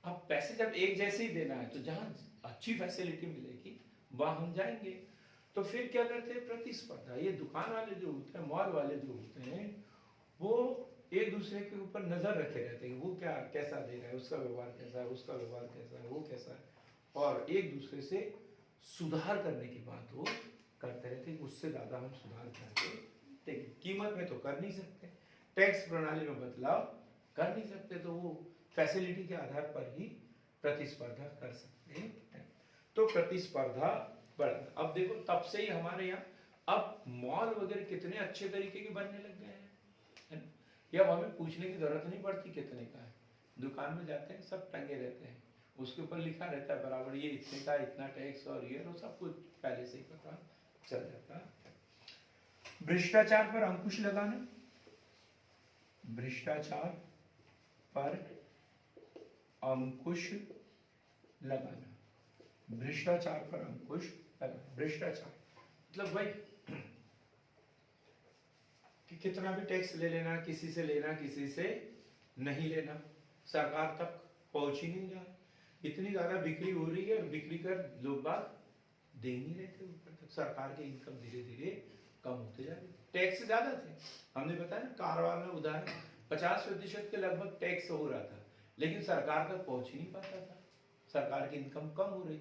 अब पैसे जब एक जैसे ही देना है तो जहाँ अच्छी फैसिलिटी मिलेगी वहाँ हम जाएंगे। तो फिर क्या करते हैं? प्रतिस्पर्धा। ये दुकान वाले जो होते हैं, मॉल वाले जो होते हैं, वो एक दूसरे के ऊपर नजर रखे रहते हैं, वो क्या कैसा दे रहा है, उसका व्यवहार कैसा है, उसका व्यवहार कैसा है, वो कैसा है, और एक दूसरे से सुधार करने की बात वो करते रहते हैं, उससे ज्यादा हम सुधार करके देखें। कीमत में तो कर नहीं सकते, टैक्स प्रणाली में बदलाव कर नहीं सकते, तो वो फैसिलिटी के आधार पर ही प्रतिस्पर्धा कर सकते हैं। तो प्रतिस्पर्धा बढ़ा। अब देखो तब से ही हमारे यहाँ अब मॉल वगैरह कितने अच्छे तरीके के बनने लग गए हैं, है ना? ये अब हमें पूछने की जरूरत नहीं पड़ती कितने का है, दुकान में जाते हैं सब टंगे रहते हैं, उसके ऊपर लिखा रहता है बराबर ये इतने का, इतना टैक्स और ये और सब कुछ पहले से ही पता चल जाता है। भ्रष्टाचार पर अंकुश लगाना, भ्रष्टाचार पर अंकुश लगाना, भ्रष्टाचार पर अंकुश लगाना। भ्रष्टाचार मतलब भाई कि कितना भी टैक्स ले लेना, किसी से लेना, किसी से नहीं लेना, सरकार तक पहुंच ही नहीं रहा, इतनी ज्यादा बिक्री हो रही है, बिक्री कर लोग बाग दे नहीं रहे थे ऊपर तक, सरकार के इनकम धीरे धीरे कम होते जा रहे थे, टैक्स ज्यादा थे। हमने बताया ना कारवार में उदाहरण, 50% के लगभग टैक्स हो रहा था, लेकिन सरकार तक पहुंच ही नहीं पाता था, सरकार की इनकम कम हो रही।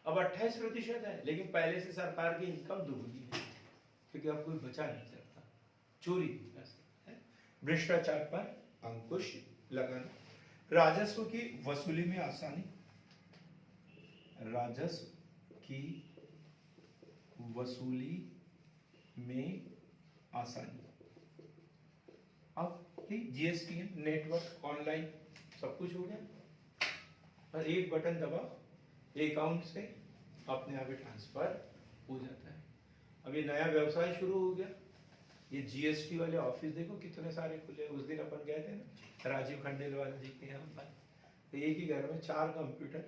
अब 28% है, लेकिन पहले से सरकार की इनकम दुगनी है, क्योंकि अब कोई बचा नहीं सकता, चोरी नहीं कर सकता है। भ्रष्टाचार पर अंकुश लगाना, राजस्व की वसूली में आसानी, राजस्व की वसूली में आसानी। अब जीएसटी है, नेटवर्क ऑनलाइन सब कुछ हो गया, और एक बटन दबा अकाउंट से अपने आप ही ट्रांसफर हो जाता है। अब ये नया व्यवसाय शुरू हो गया, ये जीएसटी वाले ऑफिस देखो कितने सारे खुले। उस दिन अपन गए थे ना राजीव खंडेलवाल जी के यहाँ पर, तो एक ही घर में 4 कंप्यूटर,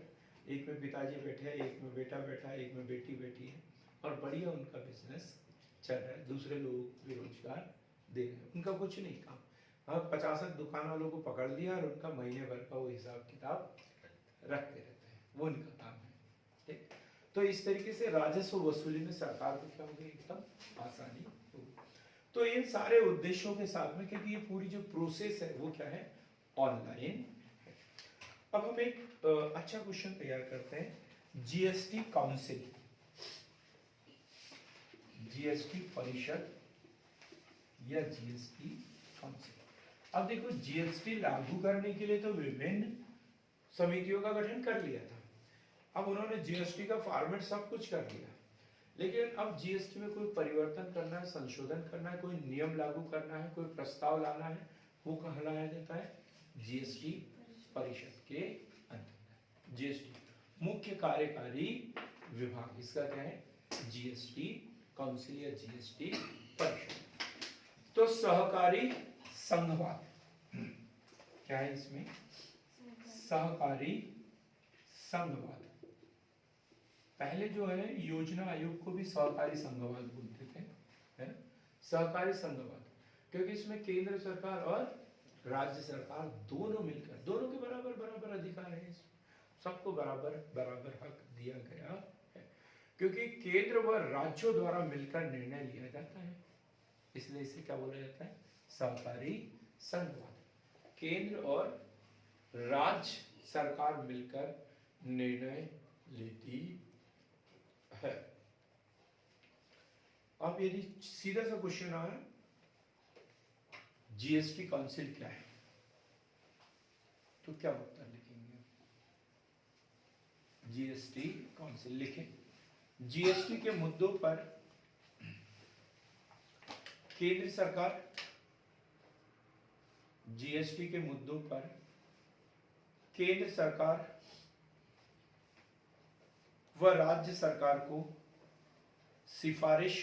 एक में पिताजी बैठे हैं, एक में बेटा बैठा है, एक में बेटी बैठी है, और बढ़िया उनका बिजनेस चल रहा है, दूसरे लोग भी रोजगार दे रहे हैं, उनका कुछ नहीं काम। हाँ 50 दुकान वालों को पकड़ लिया और उनका महीने भर का वो हिसाब किताब रखते रहते हैं, वो उनका काम है, ठीक। तो इस तरीके से राजस्व वसूली में सरकार को क्या होगी, एकदम आसानी होगी। तो इन सारे उद्देश्यों के साथ में, क्योंकि ये पूरी जो प्रोसेस है वो क्या है, ऑनलाइन है। अब हम एक अच्छा क्वेश्चन तैयार करते हैं, जीएसटी काउंसिल, जीएसटी परिषद या जीएसटी काउंसिल। अब देखो, जीएसटी लागू करने के लिए तो विभिन्न समितियों का गठन कर लिया था। अब उन्होंने जीएसटी का फॉर्मेट सब कुछ कर दिया, लेकिन अब जीएसटी में कोई परिवर्तन करना है, संशोधन करना है, कोई नियम लागू करना है, कोई प्रस्ताव लाना है, वो कहाँ लाया जाता है, जीएसटी परिषद के अंतर्गत। जीएसटी मुख्य कार्यकारी विभाग, इसका क्या है, जीएसटी काउंसिल या जीएसटी परिषद। तो सहकारी संघवाद क्या है इसमें, सहकारी संघवाद। पहले जो है योजना आयोग को भी सहकारी संघवाद बोलते थे, है ना, सहकारी संघवाद, क्योंकि इसमें केंद्र सरकार और राज्य सरकार दोनों मिलकर, दोनों के बराबर बराबर अधिकार है, सबको बराबर बराबर हक दिया गया है, क्योंकि केंद्र व राज्यों द्वारा मिलकर निर्णय लिया जाता है, इसलिए इसे क्या बोला जाता है, सहकारी संघवाद। केंद्र और राज्य सरकार मिलकर निर्णय लेती है। अब यदि सीधा सा क्वेश्चन आया, जीएसटी काउंसिल क्या है, तो क्या उत्तर लिखेंगे, जीएसटी काउंसिल लिखें। जीएसटी के मुद्दों पर केंद्र सरकार, जीएसटी के मुद्दों पर केंद्र सरकार व राज्य सरकार को सिफारिश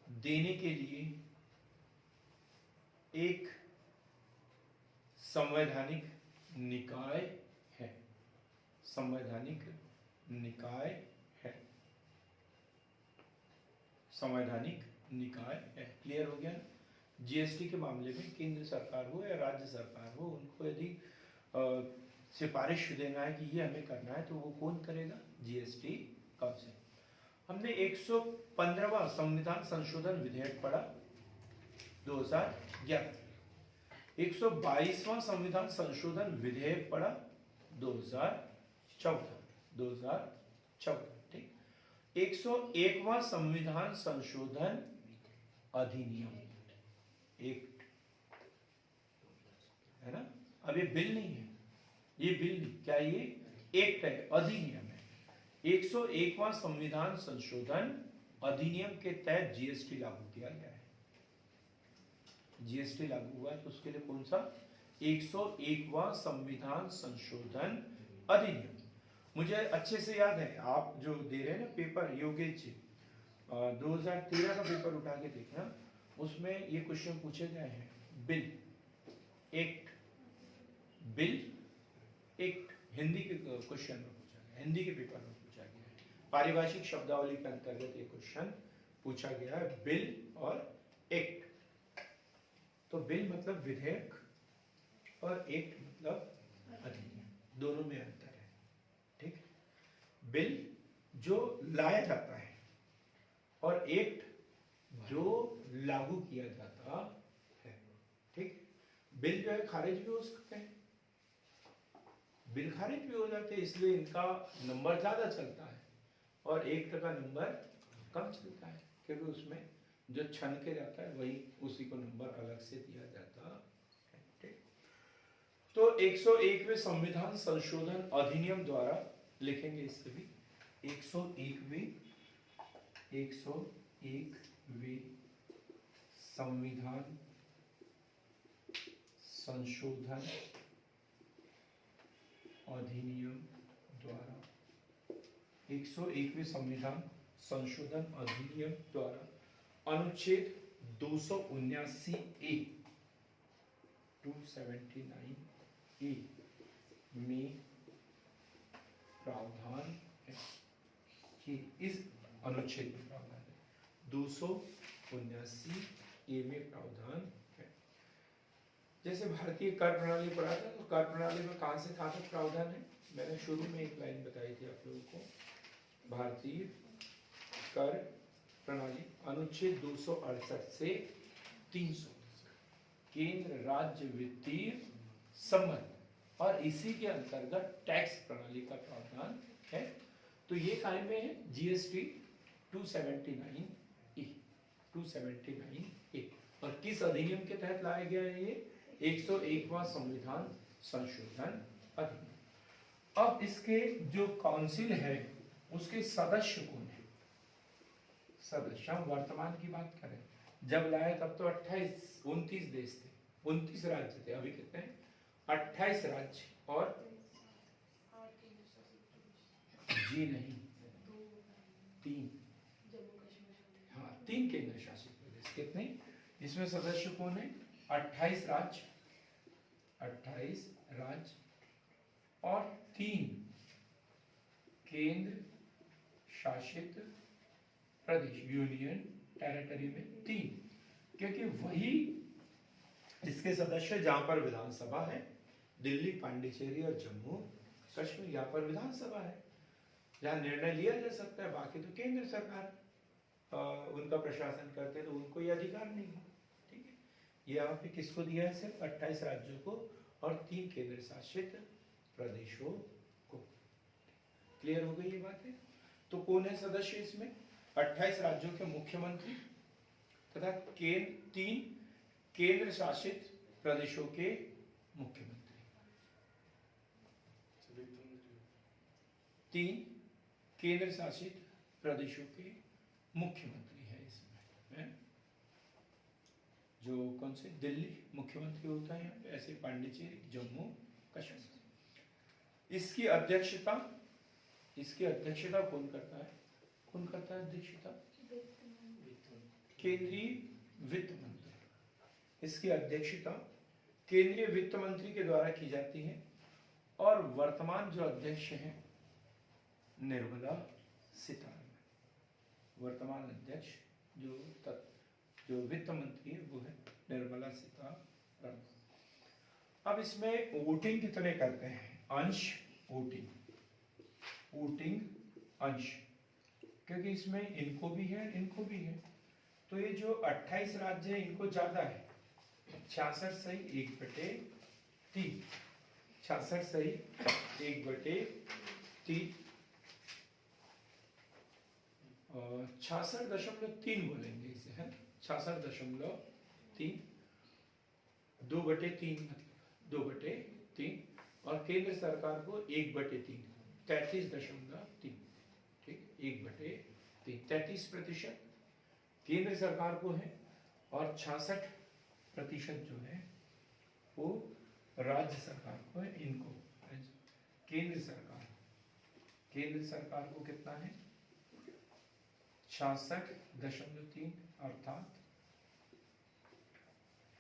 देने के लिए एक संवैधानिक निकाय है, संवैधानिक निकाय है, संवैधानिक निकाय है। क्लियर हो गया। जीएसटी के मामले में केंद्र सरकार हो या राज्य सरकार हो, उनको यदि सिफारिश देना है कि ये हमें करना है, तो वो कौन करेगा, जीएसटी काउंसिल। हमने 115वां संविधान संशोधन विधेयक पढ़ा 2011, 122वां संविधान संशोधन विधेयक पढ़ा 2014, ठीक। 101वां संविधान संशोधन अधिनियम, एक्ट, है ना। अब ये बिल नहीं है, ये बिल नहीं, क्या ये एक्ट है, अधिनियम है। 101वां संविधान संशोधन अधिनियम के तहत जीएसटी लागू किया गया है। जीएसटी लागू हुआ है, तो उसके लिए कौन सा, 101वां संविधान संशोधन अधिनियम। मुझे अच्छे से याद है, आप जो दे रहे हैं ना पेपर, योगेश जी 2013 का पेपर उठा के देखना, उसमें ये क्वेश्चन पूछे गए हैं, bill, act, bill, act, Hindi के क्वेश्चन में पूछा गया, हिंदी के पेपर में पूछा गया है। पारिभाषिक शब्दावली के अंतर्गत ये क्वेश्चन पूछा गया है, बिल और एक्ट। तो बिल मतलब विधेयक और एक्ट मतलब अधिनियम, दोनों में अंतर है, ठीक। बिल जो लाया जाता है और एक्ट जो लागू किया जाता है, ठीक। बिल जो है खारिज भी हो सकते हैं, बिल खारिज भी हो जाते हैं, इसलिए इनका नंबर ज्यादा चलता है और एक्ट का नंबर कम चलता है, क्योंकि उसमें जो छन के जाता है वही उसी को नंबर अलग से दिया जाता है, ठीक। तो 101वें संविधान संशोधन अधिनियम द्वारा लिखेंगे इससे भी, 101वें संविधान संशोधन अधिनियम द्वारा, 101वें संविधान संशोधन अधिनियम द्वारा अनुच्छेद 279 ए, 279 ए में प्रावधान है कि इस अनुच्छेद में प्रावधान है, 279 ए में प्रावधान है जैसे भारतीय कर प्रणाली पढ़ा था, तो कर प्रणाली में कहां से कहां तक प्रावधान है? मैंने शुरू में एक लाइन बताई थी आप लोगों को। भारतीय कर प्रणाली अनुच्छेद 268 से 300 केंद्र राज्य वित्तीय संबंध, और इसी के अंतर्गत टैक्स प्रणाली का प्रावधान है। तो ये कायम में है जीएसटी 279 279 और किस अधिनियम के तहत लाया गया है? ये 101वां संविधान संशोधन अधिनियम। अब इसके जो काउंसिल है उसके सदस्य कौन है? सदस्य, हम वर्तमान की बात करें, जब लाए तब तो 29 देश थे, 29 राज्य थे। अभी कितने हैं? 28 राज्य और जी नहीं, 3, हाँ 3 केंद्र शासित प्रदेश। कितने? इसमें सदस्य कौन है? 28 राज्य, 28 राज्य और 3 केंद्र शासित प्रदेश, यूनियन टेरिटरी में 3, क्योंकि वही इसके सदस्य जहां पर विधानसभा है, दिल्ली, पांडिचेरी और जम्मू कश्मीर, यहाँ पर विधानसभा है जहाँ निर्णय लिया जा सकता है। बाकी तो केंद्र सरकार उनका प्रशासन करते हैं, तो उनको ये अधिकार नहीं है। ठीक है, ये यहाँ पे किसको दिया है? सिर्फ 28 राज्यों को और 3 केंद्र शासित प्रदेशों को। क्लियर हो गई ये बातें? तो कौन है सदस्य इसमें? 28 राज्यों के मुख्यमंत्री तथा 3 केंद्र शासित प्रदेशों के मुख्यमंत्री। 3 केंद्र शासित प्रदेशों के मुख्यमंत्री है इसमें, है? जो कौन से? दिल्ली मुख्यमंत्री होता है यहाँ पे, ऐसे पांडिचेरी, जम्मू कश्मीर। इसकी अध्यक्षता कौन करता है? कौन करता है अध्यक्षता? केंद्रीय वित्त मंत्री। इसकी अध्यक्षता केंद्रीय वित्त मंत्री के द्वारा की जाती है और वर्तमान जो अध्यक्ष हैं निर्मला सीतारमण। वर्तमान अध्यक्ष जो वित्त मंत्री है वो है निर्मला सीतारमण। अब इसमें वोटिंग कितने करते हैं? अंश वोटिंग अंश, क्योंकि इसमें इनको भी है इनको भी है। तो ये जो 28 राज्य है इनको ज्यादा है, 66 सही 1/3, 66 सही 1/3, 66.3 बोलेंगे इसे, है 66.3, 2/3 मतलब 2/3, और केंद्र सरकार को 1/3, 33.3। ठीक, 1/3, 33% केंद्र सरकार को है और 66% जो है वो राज्य सरकार को है। इनको केंद्र सरकार को कितना है? 66.3, अर्थात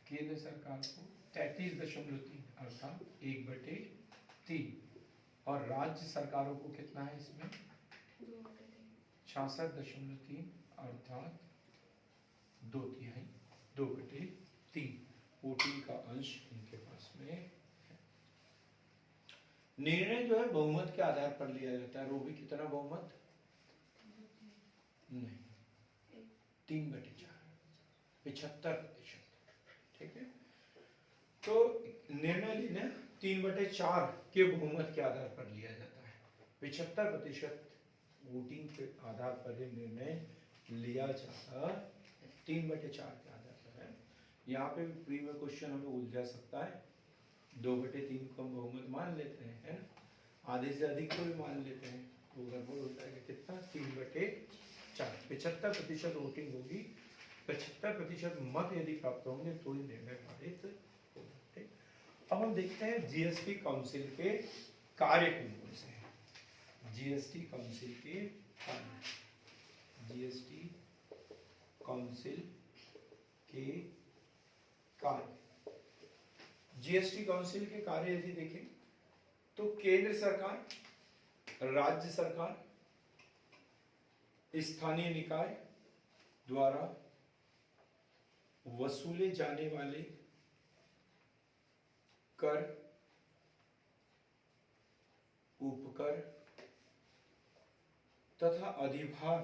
केंद्र सरकार को 33.3 अर्थात 1/3, और राज्य सरकारों को कितना है इसमें? 66.3 अर्थात 2/3, 2/3। वोटिंग का अंश इनके पास में है। निर्णय जो है बहुमत के आधार पर लिया जाता है। रोबी कितना बहुमत? नहीं, 3/4, 75%। ठीक है, तो निर्णय लेना 3/4 के बहुमत के आधार पर लिया जाता है। 75% वोटिंग के आधार पर ये निर्णय लिया जाता है, 3/4 के आधार पर है। यहाँ पे भी प्री में क्वेश्चन हमें उलझा सकता है। 2/3 को हम बहुमत मान लेते हैं, है ना? आधे से अधिक को भी मान लेते हैं, तो गड़बड़ होता है कि कितना? 3/4। 75% वोटिंग होगी, 75% मत यदि प्राप्त होंगे तो ही निर्णय पारित होगा। ठीक, अब हम देखते हैं जीएसटी काउंसिल के कार्य कौन से हैं। जीएसटी काउंसिल के कार्य, जीएसटी काउंसिल के कार्य, जीएसटी काउंसिल के कार्य यदि देखें तो केंद्र सरकार, राज्य सरकार, स्थानीय निकाय द्वारा वसूले जाने वाले कर, उपकर तथा अधिभार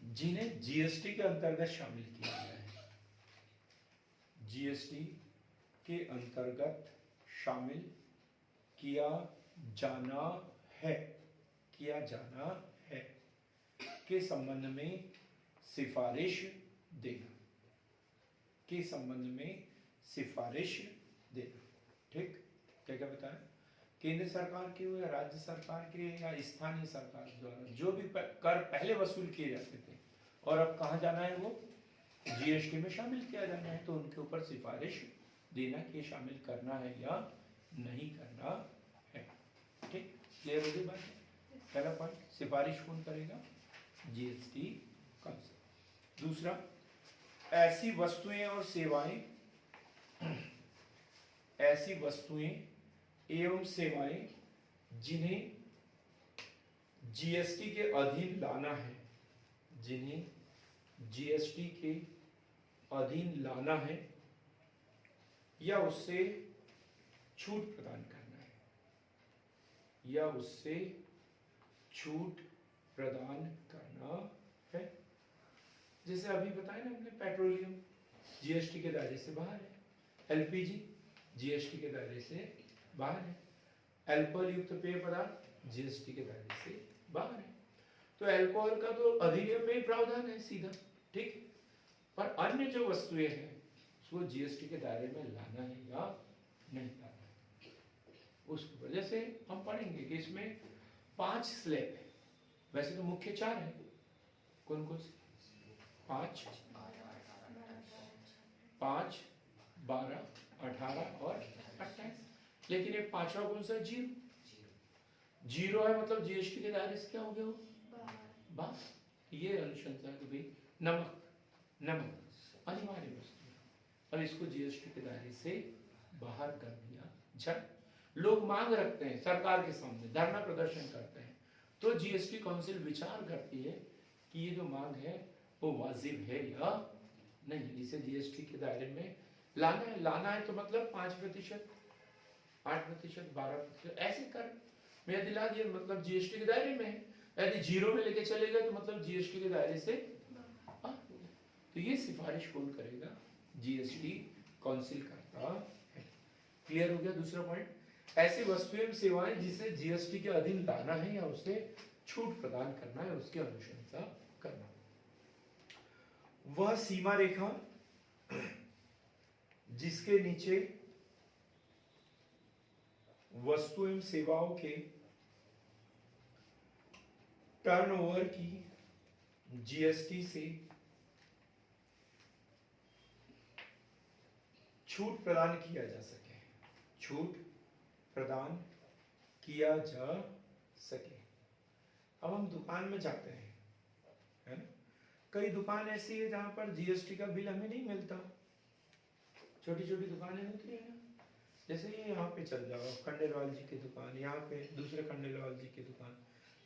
जिन्हें जीएसटी के अंतर्गत शामिल किया गया है, जीएसटी के अंतर्गत शामिल किया जाना है के संबंध में सिफारिश देना, ठीक। क्या क्या बताया? केंद्र सरकार के या राज्य सरकार के या स्थानीय सरकार द्वारा जो भी कर पहले वसूल किए जाते थे और अब कहाँ जाना है, वो जीएसटी में शामिल किया जाना है, तो उनके ऊपर सिफारिश देना कि शामिल करना है या नहीं करना है, ठीक। क्लियर होगी बात? पहला पॉइंट, सिफारिश कौन करेगा? GST council. दूसरा, ऐसी वस्तुएं एवं सेवाएं जिन्हें जीएसटी के अधीन लाना है या उससे छूट प्रदान करना है। जैसे अभी बताया ना हमने, पेट्रोलियम जीएसटी के दायरे से बाहर है, एलपीजी जीएसटी के दायरे से बाहर है, अल्कोहल युक्त पेय पदार्थ जीएसटी के दायरे से बाहर है। तो अल्कोहल का तो अधिनियम में ही प्रावधान है सीधा, ठीक। पर अन्य जो वस्तुएं हैं उसको जीएसटी के दायरे में लाना है या नहीं लाना है, उस वजह से हम पढ़ेंगे कि इसमें 5 स्लैब है। वैसे तो मुख्य 4 है, कौन कौन से? 5, 12, 18 और 28। लेकिन एक 5वां कौन सा? जीरो है, मतलब जीएसटी के दायरे से क्या हो गया वो? बाहर। ये अनुशंसा है कि भाई नमक अनिवार्य वस्तु है और इसको जीएसटी के दायरे से बाहर कर दिया जाए। लोग मांग रखते हैं, सरकार के सामने धरना प्रदर्शन करते हैं, तो जीएसटी काउंसिल विचार करती है कि ये जो मांग है वो वाजिब है या नहीं, इसे जीएसटी के दायरे में लाना है तो मतलब 5%, 8%, 12% ऐसे कर में यदि ला दिया मतलब जीएसटी के दायरे में है। यदि जीरो में लेके चले गए तो मतलब जीएसटी के दायरे से बाहर। तो ये सिफारिश कौन करेगा? जीएसटी काउंसिल करता है। क्लियर हो गया? दूसरा पॉइंट, ऐसी वस्तुएं एवं सेवाएं जिसे जीएसटी के अधीन लाना है या उसे छूट प्रदान करना है, उसकी अनुशंसा करना। वह सीमा रेखा जिसके नीचे वस्तु एवं सेवाओं के टर्नओवर की जीएसटी से छूट प्रदान किया जा सके। अब हम दुकान में जाते हैं, है ना? कई दुकान ऐसी है जहां पर जीएसटी का बिल हमें नहीं मिलता। छोटी छोटी दुकानें होती है ना, जैसे ये यहाँ पे चल जाओ, खंडेलवाल जी की दुकान, यहाँ पे दूसरे खंडेलवाल जी की दुकान,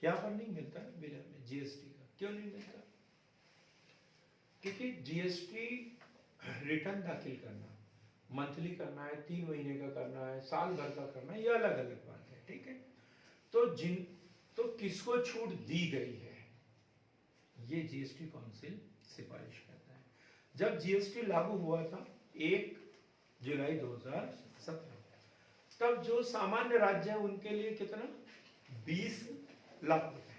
यहाँ पर नहीं मिलता है बिल हमें जीएसटी का। क्यों नहीं मिलता? क्योंकि जीएसटी रिटर्न दाखिल करना, मंथली करना है, 3 महीने का करना है, साल भर का करना है, ये अलग अलग बात है, ठीक है। तो किसको छूट दी गई है, ये जीएसटी काउंसिल सिफारिश करता है। जब जीएसटी लागू हुआ था 1 जुलाई 2017, तब जो सामान्य राज्य है उनके लिए कितना? 20 लाख रुपए,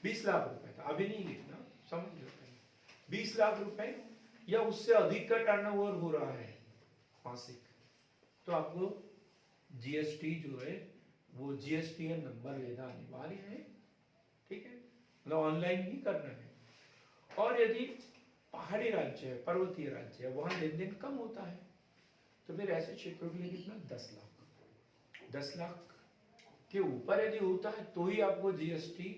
20 लाख रुपए था, अभी नहीं लिखना, समझ लो, 20 लाख रुपए या उससे अधिक का टर्नओवर हो रहा है मासिक, तो आपको जीएसटी जो है वो जीएसटीएन नंबर लेना अनिवार्य है, ठीक है, मतलब ऑनलाइन ही करना है। और यदि पहाड़ी राज्य है, पर्वतीय राज्य है, वहां लेन देन कम होता है, तो फिर ऐसे क्षेत्रों के लिए कितना? 10 लाख। 10 लाख के ऊपर यदि होता है तो ही आपको जीएसटी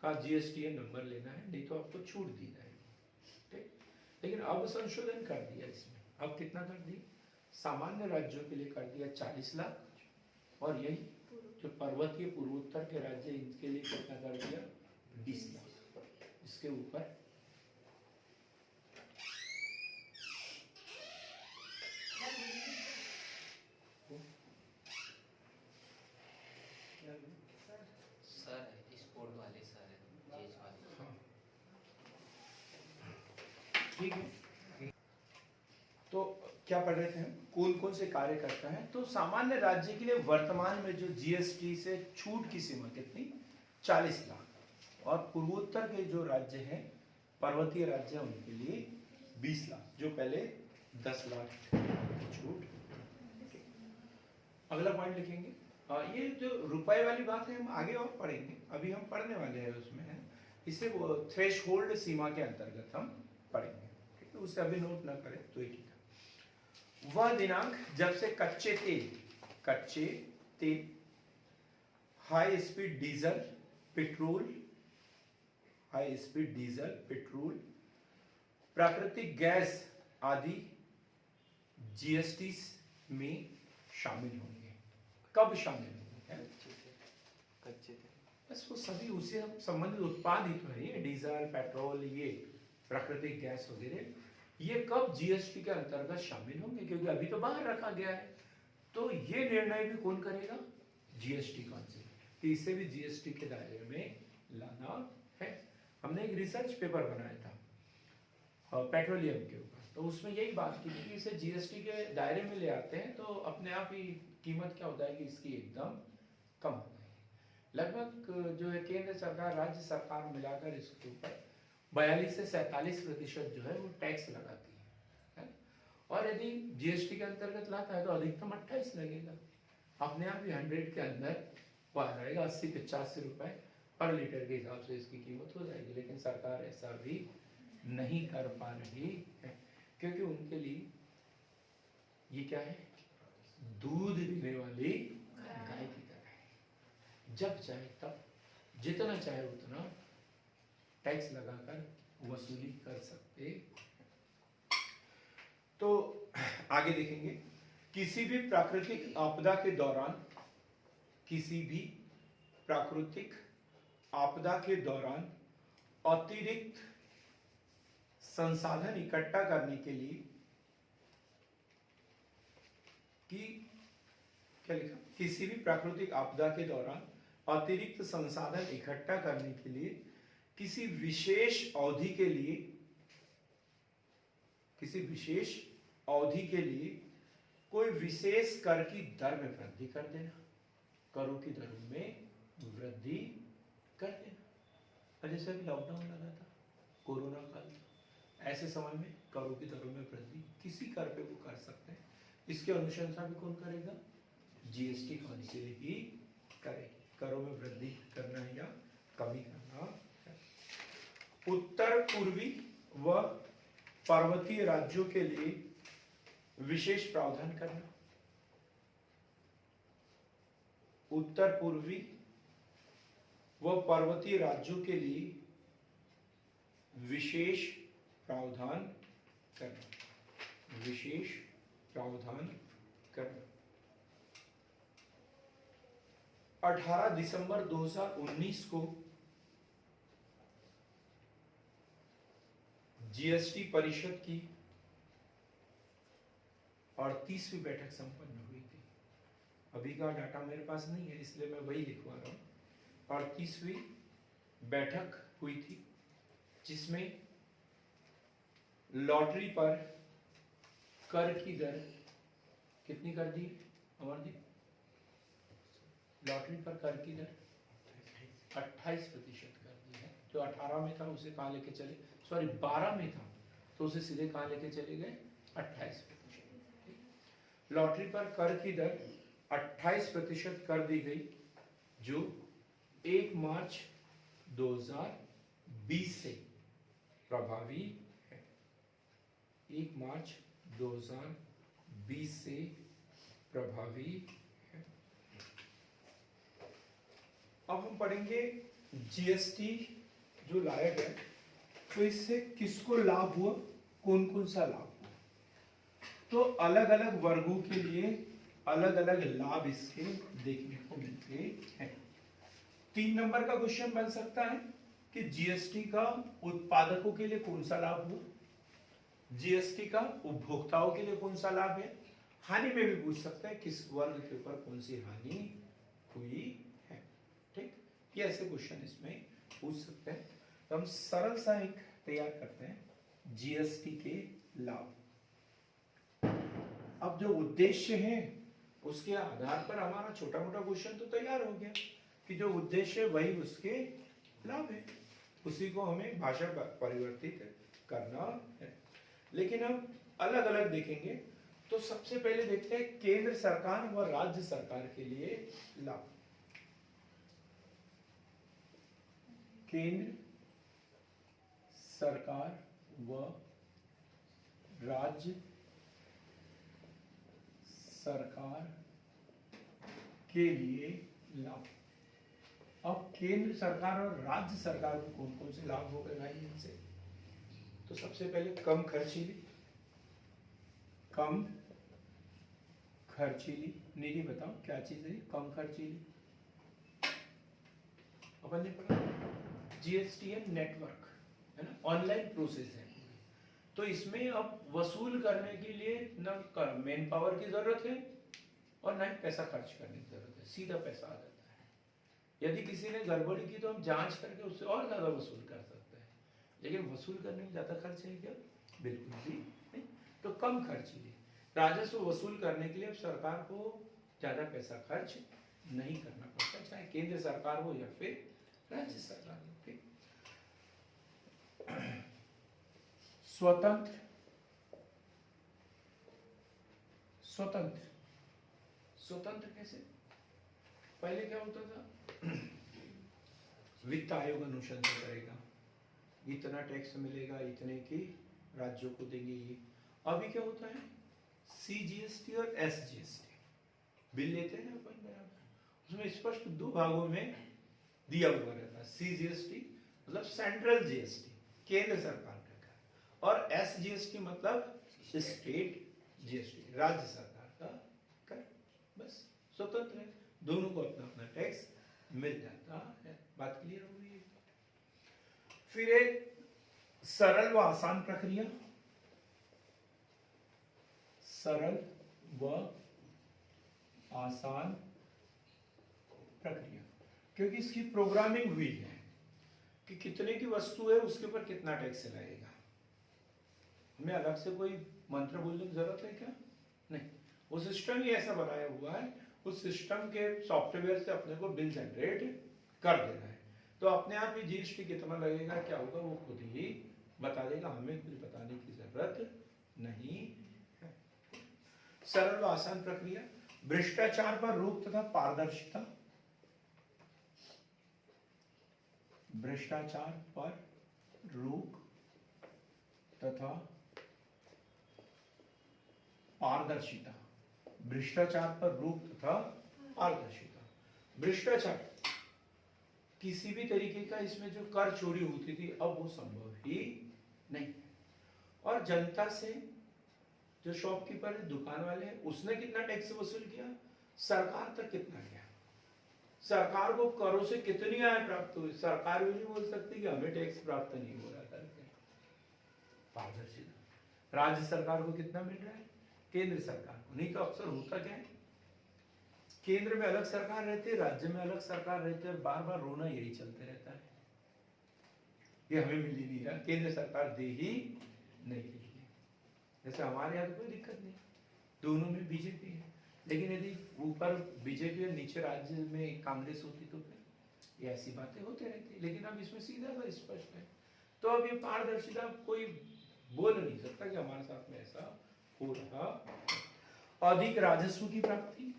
का जीएसटीएन नंबर लेना है, नहीं तो आपको छूट दी जाएगी, ठीक। लेकिन अब संशोधन कर दिया इसमें, अब कितना कर दिया? सामान्य राज्यों के लिए कर दिया 40 लाख, और यही जो पर्वतीय पूर्वोत्तर के राज्य इनके लिए कितना कर दिया? 20 लाख। इसके ऊपर ठीक है। तो क्या पढ़ रहे थे हम, कौन कौन से कार्य करता है। तो सामान्य राज्य के लिए वर्तमान में जो जीएसटी से छूट की सीमा कितनी, 40 लाख, और पूर्वोत्तर के जो राज्य हैं, पर्वतीय राज्य, उनके लिए 20 लाख, जो पहले 10 लाख छूट। अगला पॉइंट लिखेंगे। ये जो रुपए वाली बात है हम आगे और पढ़ेंगे, अभी हम पढ़ने वाले हैं उसमें है, इसे वो थ्रेशहोल्ड सीमा के अंतर्गत हम पढ़ेंगे, ठीक है, उसे अभी नोट ना करें तो ही ठीक है। वह दिनांक जब से कच्चे तेल, हाई स्पीड डीजल, पेट्रोल, प्राकृतिक गैस आदि जीएसटी में शामिल होंगे। कब शामिल होंगे?
कच्चे थे।
बस वो सभी उससे संबंधित उत्पाद ही तो है, ये डीजल, पेट्रोल, ये प्राकृतिक गैस वगैरह, ये कब जीएसटी के अंतर्गत शामिल होंगे, क्योंकि अभी तो बाहर रखा गया है। तो ये निर्णय भी कौन करेगा? जीएसटी काउंसिल, कि इसे भी जीएसटी के दायरे में लाना है। हमने एक रिसर्च पेपर बनाया था पेट्रोलियम के ऊपर, तो उसमें यही बात की थी कि इसे जीएसटी के दायरे में ले आते हैं तो अपने आप ही कीमत क्या हो जाएगी इसकी, एकदम कम हो जाएगी। लगभग जो है केंद्र सरकार, राज्य सरकार मिलाकर इसके ऊपर 42 से 47% जो है वो टैक्स लगाती है। और यदि जीएसटी के अंतर्गत लाता है तो अधिकतम 28 लगेगा, अपने आप ही 100 के अंदर वो आ जाएगा, 80-85 रुपए पर लीटर के हिसाब से इसकी कीमत हो जाएगी। लेकिन सरकार ऐसा भी नहीं कर पा रही है, क्योंकि उनके लिए ये क्या है, दूध देने वाली गाय की तरह है, जब चाहे तब जितना चाहे उतना टैक्स लगाकर वसूली कर सकते। तो आगे देखेंगे, किसी भी प्राकृतिक आपदा के दौरान अतिरिक्त संसाधन इकट्ठा करने के लिए क्या लिखा, किसी भी प्राकृतिक आपदा के दौरान अतिरिक्त संसाधन इकट्ठा करने के लिए किसी विशेष अवधि के लिए कोई विशेष कर की दर में वृद्धि कर देना, करों की दरों में वृद्धि कर देना। जैसे अभी लॉकडाउन लगा था, कोरोना काल, ऐसे समय में करों की दरों में वृद्धि किसी कर पे वो कर सकते हैं। इसके अनुशंसा भी कौन करेगा? जीएसटी काउंसिल ही करेगी, करों में वृद्धि करना है या कमी करना है। उत्तर पूर्वी व पर्वतीय राज्यों के लिए विशेष प्रावधान करना, उत्तर पूर्वी व पर्वतीय राज्यों के लिए विशेष प्रावधान करना। 18 दिसंबर 2019 को जीएसटी परिषद की 38वीं बैठक संपन्न हुई थी। अभी का डाटा मेरे पास नहीं है, इसलिए मैं वही लिखवा रहा हूं। 38वीं बैठक हुई थी, जिसमें लॉटरी पर कर की दर कितनी कर दी अमरदीप? लॉटरी पर कर की दर 28% कर दी है। जो 18 में था उसे कहाँ लेके चले, सॉरी 12 में था तो उसे सीधे कहाँ लेके चले गए, 28%। लॉटरी पर कर की दर 28% कर दी गई, जो 1 मार्च 2020 से प्रभावी है। 1 मार्च 2020 से प्रभावी है। अब हम पढ़ेंगे जीएसटी जो लाया गया, तो इससे किसको लाभ हुआ, कौन कौन सा लाभ हुआ। तो अलग अलग वर्गों के लिए अलग अलग लाभ इसके देखने को मिलते हैं। 3 नंबर का क्वेश्चन बन सकता है कि जीएसटी का उत्पादकों के लिए कौन सा लाभ हुआ, जीएसटी का उपभोक्ताओं के लिए कौन सा लाभ है। हानि में भी पूछ सकता है किस वर्ग के ऊपर कौन सी हानि हुई है। ठीक, ये ऐसे क्वेश्चन इसमें पूछ सकते हैं। तो हम सरल सा एक तैयार करते हैं जीएसटी के लाभ। अब जो उद्देश्य है उसके आधार पर हमारा छोटा मोटा क्वेश्चन तो तैयार हो गया कि जो उद्देश्य है वही उसके लाभ है, उसी को हमें भाषा परिवर्तित करना है। लेकिन हम अलग अलग देखेंगे। तो सबसे पहले देखते हैं केंद्र सरकार व राज्य सरकार के लिए लाभ। केंद्र सरकार व राज्य सरकार के लिए लाभ। अब केंद्र सरकार और राज्य सरकार को कौन कौन से लाभ हो गए भाई इनसे? तो सबसे पहले कम खर्चीली नीली बताओ क्या चीज है कम खर्चीली? अपन ने पढ़ा जीएसटीएन नेटवर्क है ना, ऑनलाइन प्रोसेस है। तो इसमें अब वसूल करने के लिए न मैन पावर की जरूरत है और न ही पैसा खर्च करने की जरूरत है, सीधा पैसा आ जाता है। यदि किसी ने गड़बड़ी की तो हम जांच करके उससे और ज्यादा वसूल कर सकते हैं, लेकिन वसूल करने में ज्यादा खर्च है क्या? बिल्कुल भी नहीं। तो कम खर्चीली, राजस्व वसूल करने के लिए सरकार को ज्यादा पैसा खर्च नहीं करना पड़ता, चाहे केंद्र सरकार हो या फिर राज्य सरकार हो। ठीक, स्वतंत्र कैसे? पहले क्या होता था? वित्त आयोग अनुशंसन करेगा, इतना टैक्स मिलेगा, इतने की राज्यों को देंगे ये। अभी क्या होता है? सीजीएसटी और एसजीएसटी बिल लेते हैं अपन बराबर, उसमें स्पष्ट दो भागों में दिया हुआ रहता है। सीजीएसटी मतलब सेंट्रल जीएसटी, केंद्र सरकार का कर, और एसजीएसटी मतलब स्टेट जीएसटी, राज्य सरकार का कर। बस स्वतंत्र है, दोनों को अपना अपना टैक्स मिल जाता है। बात क्लियर हो गई है? फिर एक सरल व आसान प्रक्रिया, सरल व आसान प्रक्रिया, क्योंकि इसकी प्रोग्रामिंग हुई है कि कितने की वस्तु है उसके ऊपर कितना टैक्स लगेगा। हमें अलग से कोई मंत्र बोलने की जरूरत है क्या? नहीं, वो सिस्टम ही ऐसा बनाया हुआ है, उस सिस्टम के सॉफ्टवेयर से अपने को बिल जनरेट कर देना है। तो अपने आप ही जीएसटी कितना लगेगा क्या होगा वो खुद ही बता देगा, हमें कुछ बताने की जरूरत नहीं है। सरल व आसान प्रक्रिया, भ्रष्टाचार पर रोक तथा पारदर्शिता, भ्रष्टाचार पर रोक तथा पारदर्शिता, भ्रष्टाचार पर रोक तथा पारदर्शिता। भ्रष्टाचार किसी भी तरीके का, इसमें जो कर चोरी होती थी अब वो संभव ही नहीं। और जनता से जो शॉपकीपर है, दुकान वाले हैं, उसने कितना टैक्स वसूल किया, सरकार तक कितना गया, सरकार को करों से कितनी आय प्राप्त हुई, सरकार भी नहीं बोल सकती कि हमें टैक्स प्राप्त नहीं हो रहा करके। पारदर्शिता, राज्य सरकार को कितना मिल रहा है, केंद्र सरकार को। नहीं तो अक्सर होता क्या है, केंद्र में अलग सरकार रहती है, राज्य में अलग सरकार रहती है, और बार बार रोना यही चलते रहता है, ये हमें मिल ही नहीं रहा, केंद्र सरकार दे ही नहीं रही है। जैसे हमारे यहाँ तो कोई दिक्कत नहीं, दोनों में बीजेपी है, लेकिन यदि ऊपर बीजेपी और नीचे राज्य में कांग्रेस होती तो फिर ये ऐसी बातें होती रहती। लेकिन अब इसमें सीधा सा स्पष्ट है। तो अब ये पारदर्शिता कोई बोल नहीं सकता कि हमारे साथ में ऐसा हो रहा। अधिक राजस्व की प्राप्ति,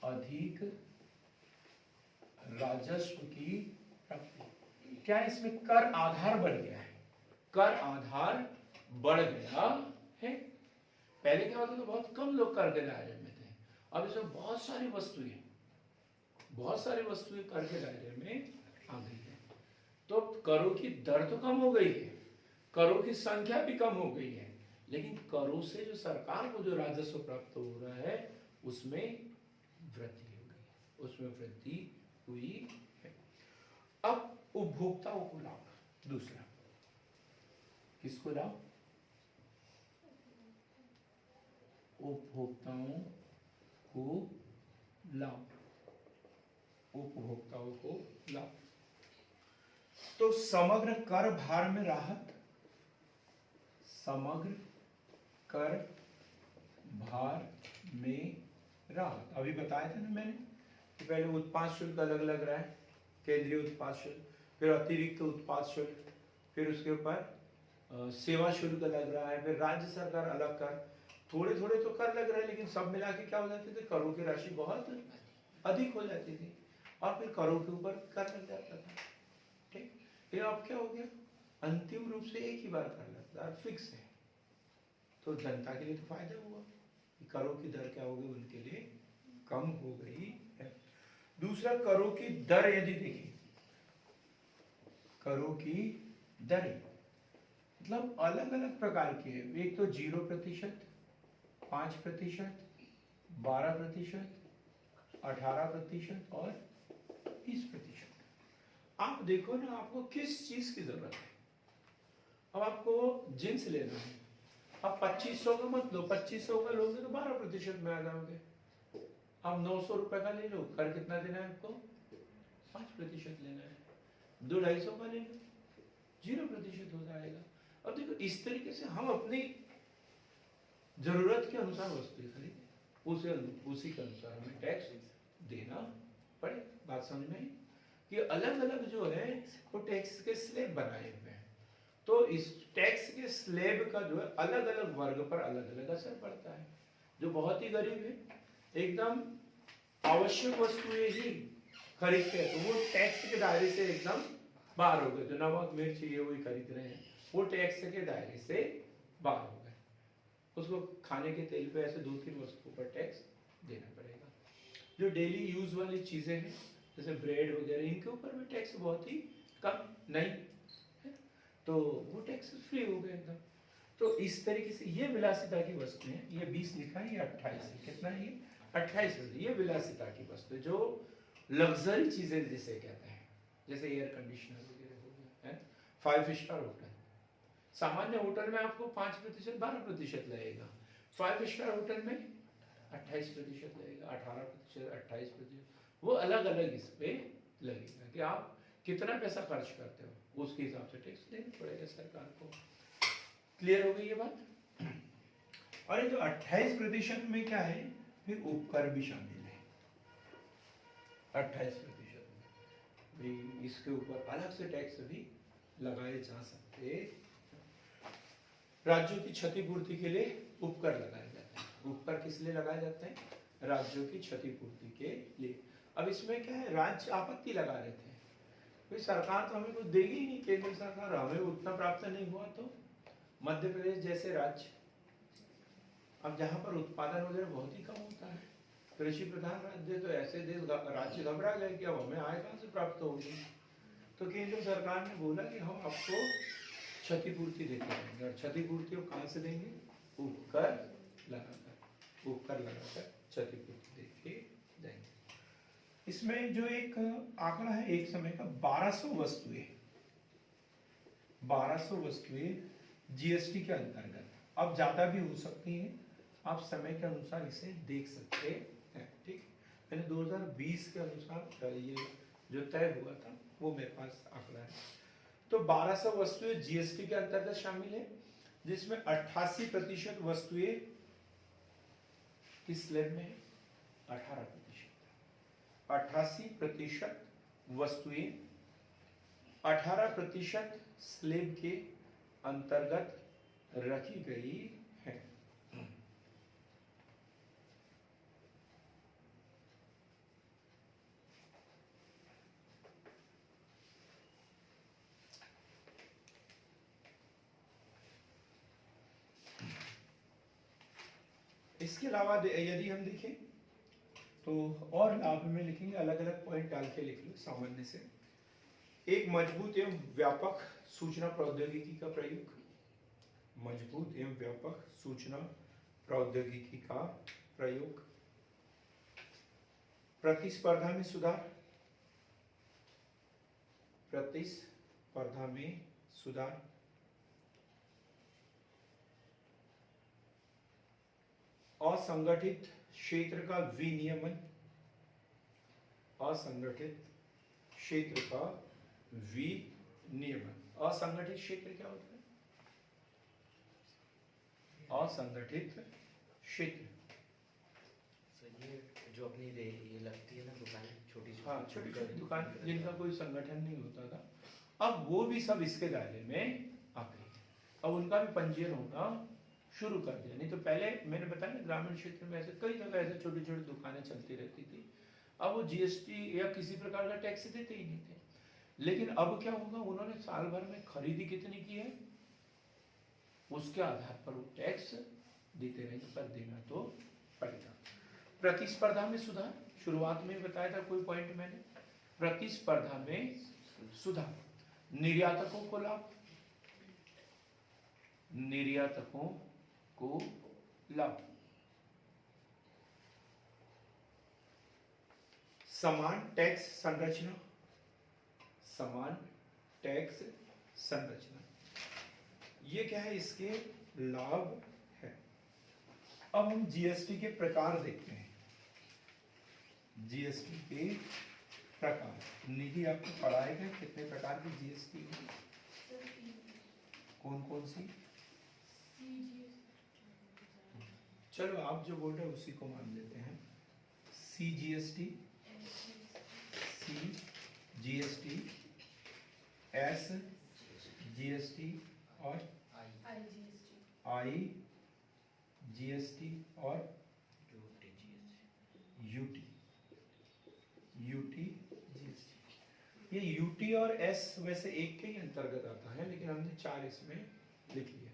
अधिक राजस्व की प्राप्ति, क्या इसमें कर आधार बढ़ गया है, कर आधार बढ़ गया है। पहले क्या होता था, बहुत कम लोग कर के दायरे में थे, अब इसमें बहुत सारी वस्तुएं कर के दायरे में आ गई है। तो करों की दर तो कम हो गई है, करों की संख्या भी कम हो गई है, लेकिन करों से जो सरकार को जो राजस्व प्राप्त हो रहा है उसमें वृद्धि हो गई, उसमें वृद्धि हुई है। अब उपभोक्ताओं को लाभ, दूसरा किसको लाभ, उपभोक्ताओं को लाभ, उपभोक्ताओं को लाभ। तो समग्र कर भार में राहत, समग्र कर भार में राहत। अभी बताया था ना मैंने कि पहले उत्पाद शुल्क अलग अलग रहा है, केंद्रीय उत्पाद शुल्क, फिर अतिरिक्त उत्पाद शुल्क, फिर उसके ऊपर सेवा शुल्क अलग रहा है, फिर राज्य सरकार अलग कर, थोड़े थोड़े तो कर लग रहे हैं, लेकिन सब मिला के क्या हो जाते थे, करों की राशि बहुत अधिक हो जाती थी और फिर करों के ऊपर कर लग जाता था। ठीक, फिर अब क्या हो गया, अंतिम रूप से एक ही बार कर लगता है, फिक्स है, तो जनता के लिए तो फायदा हुआ, करों की दर क्या होगी, उनके लिए कम हो गई है। दूसरा, करों की दर यदि देखें, करों की दर मतलब अलग अलग प्रकार की है। एक तो 0%, 5%, 12%, 18% और 20%। आप देखो ना, आपको किस चीज की जरूरत है। अब आपको जींस लेना है, अब 2500 का मत लो, 2500 का लोगे तो 12% में आ जाओगे। अब 900 रुपए का ले लो, कर कितना देना है आपको, 5% लेना है। 2-250 का ले लो, 0% हो जाएगा। अब देखो, इस तरीके से हम अपनी जरूरत के अनुसार वस्तुएं खरीदें, उसी के अनुसार हमें टैक्स देना पड़े। बात समझ में आई कि अलग अलग जो है वो टैक्स के स्लैब बनाए हुए हैं, तो इस टैक्स के स्लैब का जो है अलग अलग वर्ग पर अलग अलग असर पड़ता है। जो बहुत ही गरीब है, एकदम आवश्यक वस्तुएं ही खरीदते हैं, तो वो टैक्स के दायरे से एकदम बाहर हो गए। जो नमक मिर्च ये वही खरीद रहे हैं, वो टैक्स के दायरे से बाहर हो गए। उसको खाने के तेल पे ऐसे 2-3 वस्तुओं पर टैक्स देना पड़ेगा। जो डेली यूज वाली चीजें हैं जैसे ब्रेड वगैरह, इनके ऊपर भी टैक्स बहुत ही कम नहीं है, तो वो टैक्स फ्री हो गए एकदम। तो इस तरीके से ये विलासिता की वस्तु है, ये 20 लिखा है, ये 28 है, कितना है ये 28 है। ये विलासिता की वस्तु है, जो लग्जरी चीजें जिसे कहते हैं, जैसे एयर कंडीशनर वगैरह हो गया है। 5 स्टार होटल, सामान्य होटल में आपको 5% 12% लगेगा, 5 स्टार होटल में 28% लगेगा, 18%, 28%, वो अलग अलग इस पे लगेगा कि आप कितना पैसा खर्च करते हो, उसके हिसाब से टैक्स देना पड़ेगा सरकार को। क्लियर हो गई ये बात। और ये जो 28% में क्या है, फिर उपकर भी शामिल है 28% में, इसके ऊपर अलग से टैक्स भी लगाए जा सकते हैं। राज्यों की क्षतिपूर्ति के लिए उपकर लगाए जाते हैं। उपकर किस लिए लगाए जाते हैं, राज्यों की क्षतिपूर्ति के लिए। अब इसमें क्या है, राज्य आपत्ति लगा रहे थे, भाई सरकार तो हमें कुछ देगी ही नहीं, केंद्र सरकार, हमें उतना प्राप्त नहीं हुआ। तो मध्य प्रदेश जैसे राज्य, अब जहाँ पर उत्पादन वगैरह बहुत ही कम होता है, कृषि प्रधान राज्य, तो ऐसे देश राज्य घबरा गए कि अब हमें आय कहाँ से प्राप्त होगी। तो केंद्र सरकार ने बोला कि हम आपको क्षतिपूर्ति देते रहेंगे, और क्षतिपूर्ति को कहाँ से देंगे, उपकर लगाकर, उपकर लगाकर क्षतिपूर्ति देके जाएंगे। इसमें जो एक आंकड़ा है एक समय का, 1200 वस्तुएं, 1200 वस्तुएं जीएसटी के अंतर्गत, अब ज्यादा भी हो सकती हैं, आप समय के अनुसार इसे देख सकते हैं। ठीक, मैंने 2020 के अनुसार ये जो तय हुआ था वो मेरे पास आंकड़ा है। तो 1200 वस्तुएं जीएसटी के अंतर्गत शामिल है, जिसमें 88% वस्तुएं किस स्लैब में है, 18%। 88% वस्तुएं 18% स्लैब के अंतर्गत रखी गई है। इसके अलावा यदि हम देखें तो और लाभ में लिखेंगे, अलग अलग पॉइंट डाल के लिख लो सामान्य से। एक मजबूत एवं व्यापक सूचना प्रौद्योगिकी का प्रयोग, मजबूत एवं व्यापक सूचना प्रौद्योगिकी का प्रयोग। प्रतिस्पर्धा में सुधार, प्रतिस्पर्धा में सुधार। असंगठित क्षेत्र का विनियमन, असंगठित क्षेत्र का विनियमन। असंगठित क्षेत्र क्या होता है, असंगठित क्षेत्र।
सर ये जो अपनी ये लगती है ना दुकान छोटी
हाँ, छोटी छोटी दुकान जिनका कोई संगठन नहीं होता था, अब वो भी सब इसके दायरे में आ गए। अब उनका भी पंजीयन होना शुरू कर दिया। नहीं तो पहले मैंने बताया ना, ग्रामीण क्षेत्र में ऐसे कई जगह ऐसे छोटी छोटी दुकानें चलती रहती थी। अब वो जीएसटी या किसी प्रकार का टैक्स देते ही नहीं थे। लेकिन अब क्या होगा, उन्होंने साल भर में खरीदी कितनी की है उसके आधार पर वो टैक्स देते रहेंगे, पर देना तो पड़ेगा। प्रतिस्पर्धा में सुधार, शुरुआत में बताया था कोई पॉइंट मैंने, प्रतिस्पर्धा में सुधार, निर्यातकों को लाभ, निर्यातकों को लाभ, समान टैक्स संरचना, समान टैक्स संरचना, ये क्या है, इसके लाभ है। अब हम जीएसटी के प्रकार देखते हैं। जीएसटी के प्रकार, निधि आपको पढ़ाएगा कितने प्रकार की जीएसटी है, कौन कौन सी? चलो आप जो बोल रहे हैं उसी को मान लेते हैं। C GST, C GST, S GST और आई जीएसटी और यूटी, यूटी जीएसटी। ये यूटी और एस वैसे एक के ही अंतर्गत आता है, लेकिन हमने 4 इसमें लिख लिया।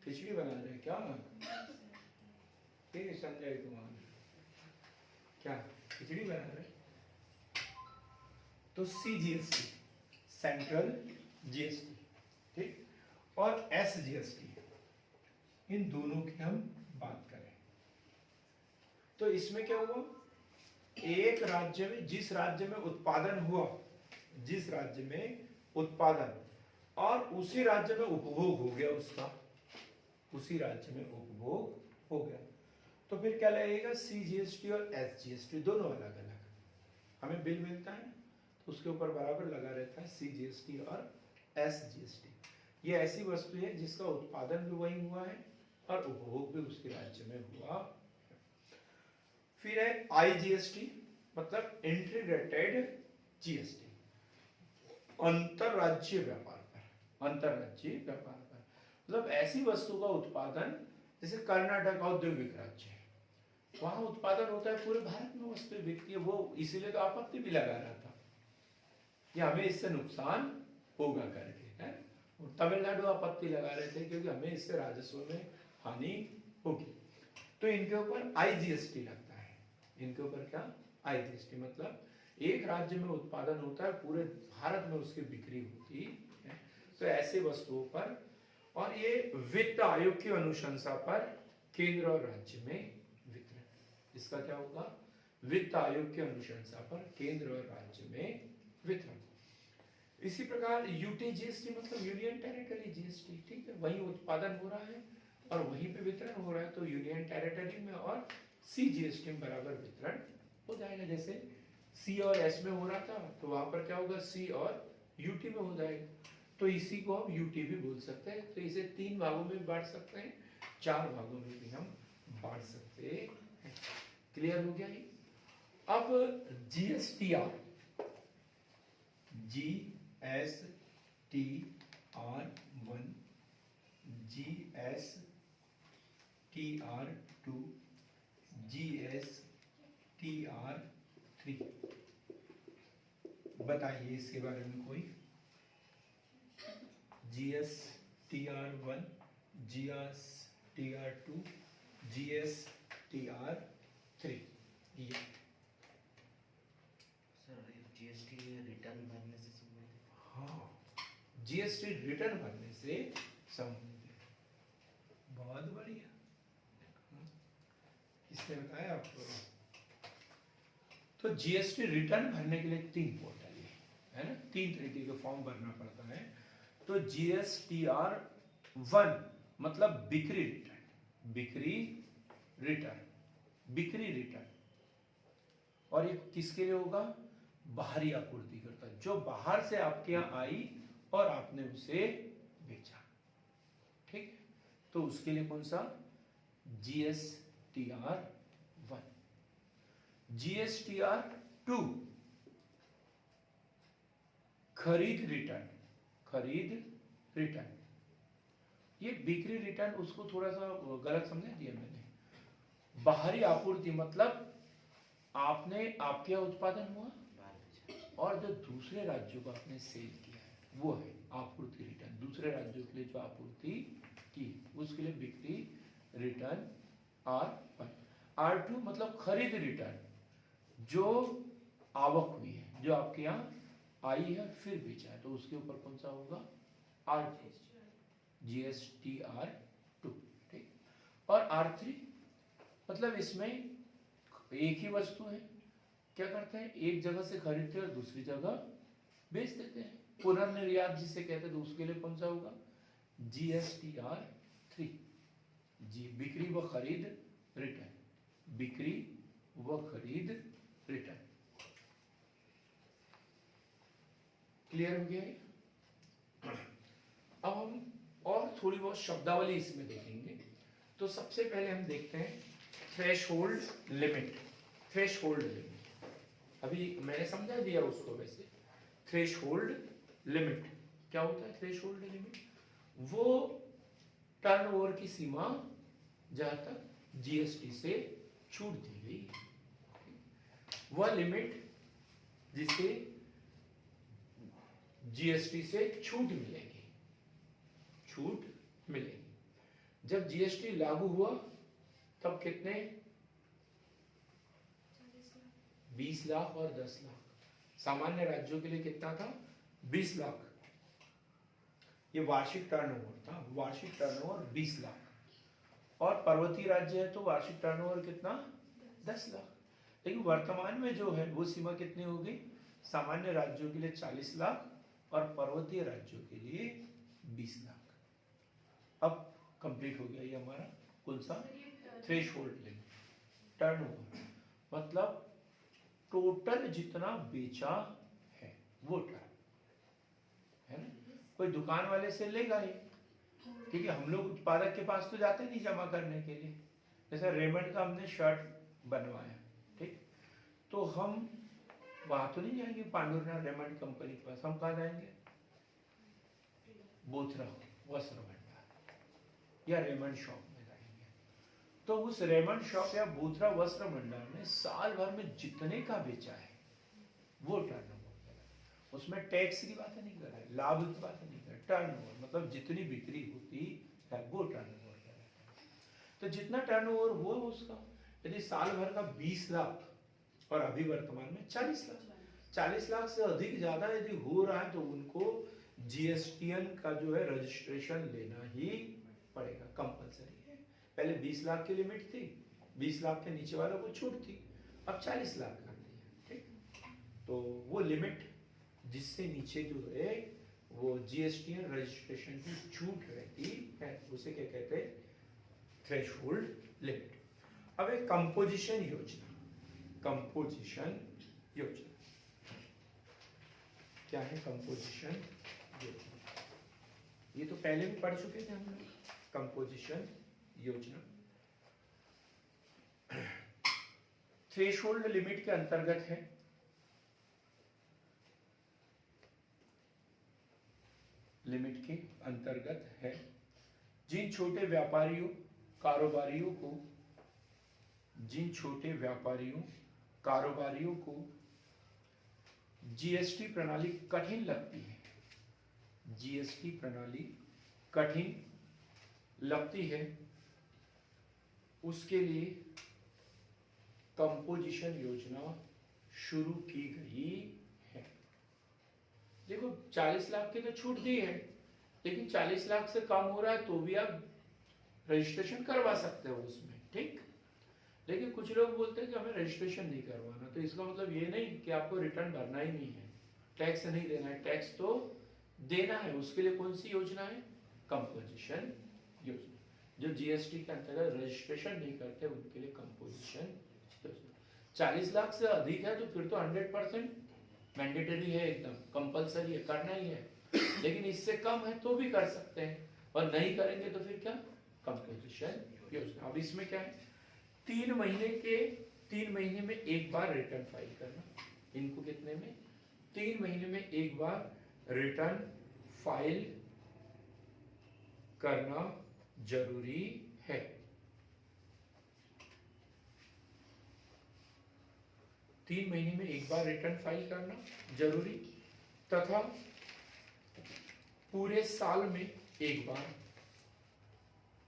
खिचड़ी बना रहे हैं क्या? संजय कुमार क्या खिचड़ी बना रहे? तो सी जीएसटी सेंट्रल जीएसटी, ठीक, और एस जीएसटी, इन दोनों की हम बात करें तो इसमें क्या हुआ, एक राज्य में, जिस राज्य में उत्पादन हुआ, जिस राज्य में उत्पादन और उसी राज्य में उपभोग हो गया उसका, उसी राज्य में उपभोग हो गया, तो फिर क्या लगेगा, सी जीएसटी और एस जीएसटी दोनों अलग अलग। हमें बिल मिलता है तो उसके ऊपर बराबर लगा रहता है सी जीएसटी और एस जीएसटी। ये ऐसी वस्तु है जिसका उत्पादन भी वही हुआ है और उपभोग भी उसके राज्य में हुआ। फिर है आई जीएसटी, मतलब इंटीग्रेटेड जीएसटी, अंतरराज्य व्यापार पर, अंतरराज्यीय व्यापार पर, मतलब ऐसी वस्तु का उत्पादन, जैसे कर्नाटक औद्योगिक राज्य है, वहां उत्पादन होता है, पूरे भारत में वस्तु बिकती है, वो इसीलिए तो आपत्ति भी लगा रहा था कि हमें इससे नुकसान होगा करके, है। तमिलनाडु आपत्ति लगा रहे थे क्योंकि हमें इससे राजस्व में हानि होगी। तो इनके ऊपर आईजीएसटी लगता है। इनके ऊपर क्या, आईजीएसटी, मतलब एक राज्य में उत्पादन होता है, पूरे भारत में उसकी बिक्री होती है, तो ऐसे वस्तुओं पर, और ये वित्त आयोग की अनुशंसा पर केंद्र और राज्य में वितरण, इसका क्या होगा, वित्त आयोग की अनुशंसा पर केंद्र और राज्य में वितरण। इसी प्रकार यूटी जीएसटी, मतलब यूनियन टेरिटरी जीएसटी, ठीक है, वहीं उत्पादन हो रहा है और वहीं पे वितरण हो रहा है, तो यूनियन टेरिटरी में और सी जीएसटी में बराबर वितरण हो जाएगा। जैसे सी और एस में हो रहा था तो वहां पर क्या होगा, सी और यूटी में हो जाएगा, तो इसी को हम यूटी भी बोल सकते हैं। तो इसे 3 भागों में बांट सकते हैं, 4 भागों में भी हम बांट सकते हैं। क्लियर हो गया ये? अब जीएसटीआर, GSTR1, GSTR2, GSTR3, बताइए इसके बारे में कोई। GSTR1, GSTR2, GSTR3, ये
जीएसटी रिटर्न भरने से संबंधित।
हाँ, जीएसटी रिटर्न भरने से संबंधित। बहुत बढ़िया, किसने बताया आपको? तो जीएसटी रिटर्न भरने के लिए 3 पोर्टल है ना, 3 तरीके के फॉर्म भरना पड़ता है। तो GSTR1 मतलब बिक्री रिटर्न, बिक्री रिटर्न, बिक्री रिटर्न, और ये किसके लिए होगा, बाहरी आपूर्तिकर्ता, जो बाहर से आपके यहाँ आई और आपने उसे बेचा, ठीक। तो उसके लिए कौन सा GSTR1, GSTR2 खरीद रिटर्न। ये बिक्री रिटर्न उसको थोड़ा सा गलत समझा दिया मैंने। बाहरी आपूर्ति मतलब आपके यहाँ उत्पादन हुआ और जो दूसरे राज्यों को आपने सेल किया है वो है आपूर्ति रिटर्न। दूसरे राज्यों के लिए जो आपूर्ति की उसके लिए बिक्री रिटर्न R1। R2 मतलब खरीद रिटर्न, जो आवक हुई है, जो आपके यहाँ आई है फिर बेचा है, तो उसके ऊपर कौन सा होगा R2, GSTR2। ठीक। और R3 मतलब इसमें एक ही वस्तु है, क्या करते हैं एक जगह से खरीदते हैं और दूसरी जगह बेच देते हैं, पुनर्निर्यात जिसे कहते हैं, तो उसके लिए कौन सा होगा GSTR3, बिक्री व खरीद रिटर्न, बिक्री व खरीद रिटर्न। क्लियर हो गया है? अब हम और थोड़ी बहुत शब्दावली इसमें देखेंगे। तो सबसे पहले हम देखते हैं थ्रेशोल्ड लिमिट। थ्रेशोल्ड लिमिट अभी मैंने समझा दिया उसको। वैसे थ्रेशोल्ड लिमिट क्या होता है? थ्रेशोल्ड लिमिट वो टर्नओवर की सीमा जहां तक जीएसटी से छूट दी गई, वह लिमिट जिसे जीएसटी से छूट मिलेगी। जब जीएसटी लागू हुआ तब कितने? 20 लाख और 10 लाख। सामान्य राज्यों के लिए कितना था? 20 लाख। ये वार्षिक टर्नओवर था, वार्षिक टर्नओवर 20 लाख। और पर्वतीय राज्य है तो वार्षिक टर्नओवर कितना? 10 लाख। लेकिन वर्तमान में जो है वो सीमा कितनी होगी? सामान्य राज्यों के लिए 40 लाख और पर्वतीय राज्यों के लिए 20 लाख। अब कंप्लीट हो गया ये हमारा कौन सा? Threshold limit. टर्नओवर मतलब टोटल जितना बेचा है वो टर्न है ना। कोई दुकान वाले से लेगा ही, क्योंकि हम लोग उत्पादक के पास तो जाते नहीं जमा करने के लिए। जैसे रेमंड का हमने शर्ट बनवाया, ठीक, तो हम वहां तो नहीं जाएंगे पांडुरनाथ रेमंड कंपनी के पास। हम कहाँ जाएंगे? बोथरा वस्त्र भंडार या रेमंड शॉप में जाएंगे। तो उस रेमंड शॉप या बोथरा वस्त्र भंडार ने साल भर में जितने का बेचा है वो टर्नओवर है। उसमें टैक्स की बात नहीं कर रहे, लाभ की बात नहीं कर रहे, टर्नओवर मतलब जितनी बिक्री होती है वो टर्नओवर है। तो जितना टर्नओवर हुआ उसका, यदि साल भर का 20 लाख और अभी वर्तमान में 40 लाख, 40 लाख से अधिक ज्यादा यदि हो रहा है तो उनको जीएसटीएन का जो है रजिस्ट्रेशन लेना ही पड़ेगा, कंपलसरी है। पहले 20 लाख की लिमिट थी, 20 लाख के नीचे वालों को छूट थी, अब 40 लाख कर दी है। ठीक, तो वो लिमिट जिससे नीचे जो है वो जीएसटीएन रजिस्ट्रेशन की छूट रहती है, उसे क्या कहते हैं? Threshold limit. अब एक कंपोजिशन योजना। कंपोजिशन योजना क्या है? कंपोजिशन योजना ये तो पहले भी पढ़ चुके थे हम लोग। कंपोजिशन योजना थ्रेशोल्ड लिमिट के अंतर्गत है। लिमिट के अंतर्गत है जिन छोटे व्यापारियों कारोबारियों को जीएसटी प्रणाली कठिन लगती है, जीएसटी प्रणाली कठिन लगती है, उसके लिए कंपोजिशन योजना शुरू की गई है। देखो 40 लाख की तो छूट दी है, लेकिन 40 लाख से कम हो रहा है तो भी आप रजिस्ट्रेशन करवा सकते हो उसमें, ठीक। लेकिन कुछ लोग बोलते हैं कि हमें रजिस्ट्रेशन नहीं करवाना, तो इसका मतलब ये नहीं कि आपको रिटर्न भरना ही नहीं है, टैक्स नहीं देना है, टैक्स तो देना है। उसके लिए कौन सी योजना है? कंपोजिशन योजना। जो जीएसटी के अंतर्गत रजिस्ट्रेशन नहीं करते उनके लिए कंपोजिशन योजना। 40 लाख से अधिक है तो फिर तो 100% मैंडेटरी है, एकदम कंपलसरी है, करना ही है। लेकिन इससे कम है तो भी कर सकते हैं, और नहीं करेंगे तो फिर क्या? कंपोजिशन योजना। अब इसमें क्या है, 3 महीने में एक बार रिटर्न फाइल करना। इनको कितने में, 3 महीने में एक बार रिटर्न फाइल करना जरूरी है। तीन महीने में एक बार रिटर्न फाइल करना जरूरी, तथा पूरे साल में एक बार,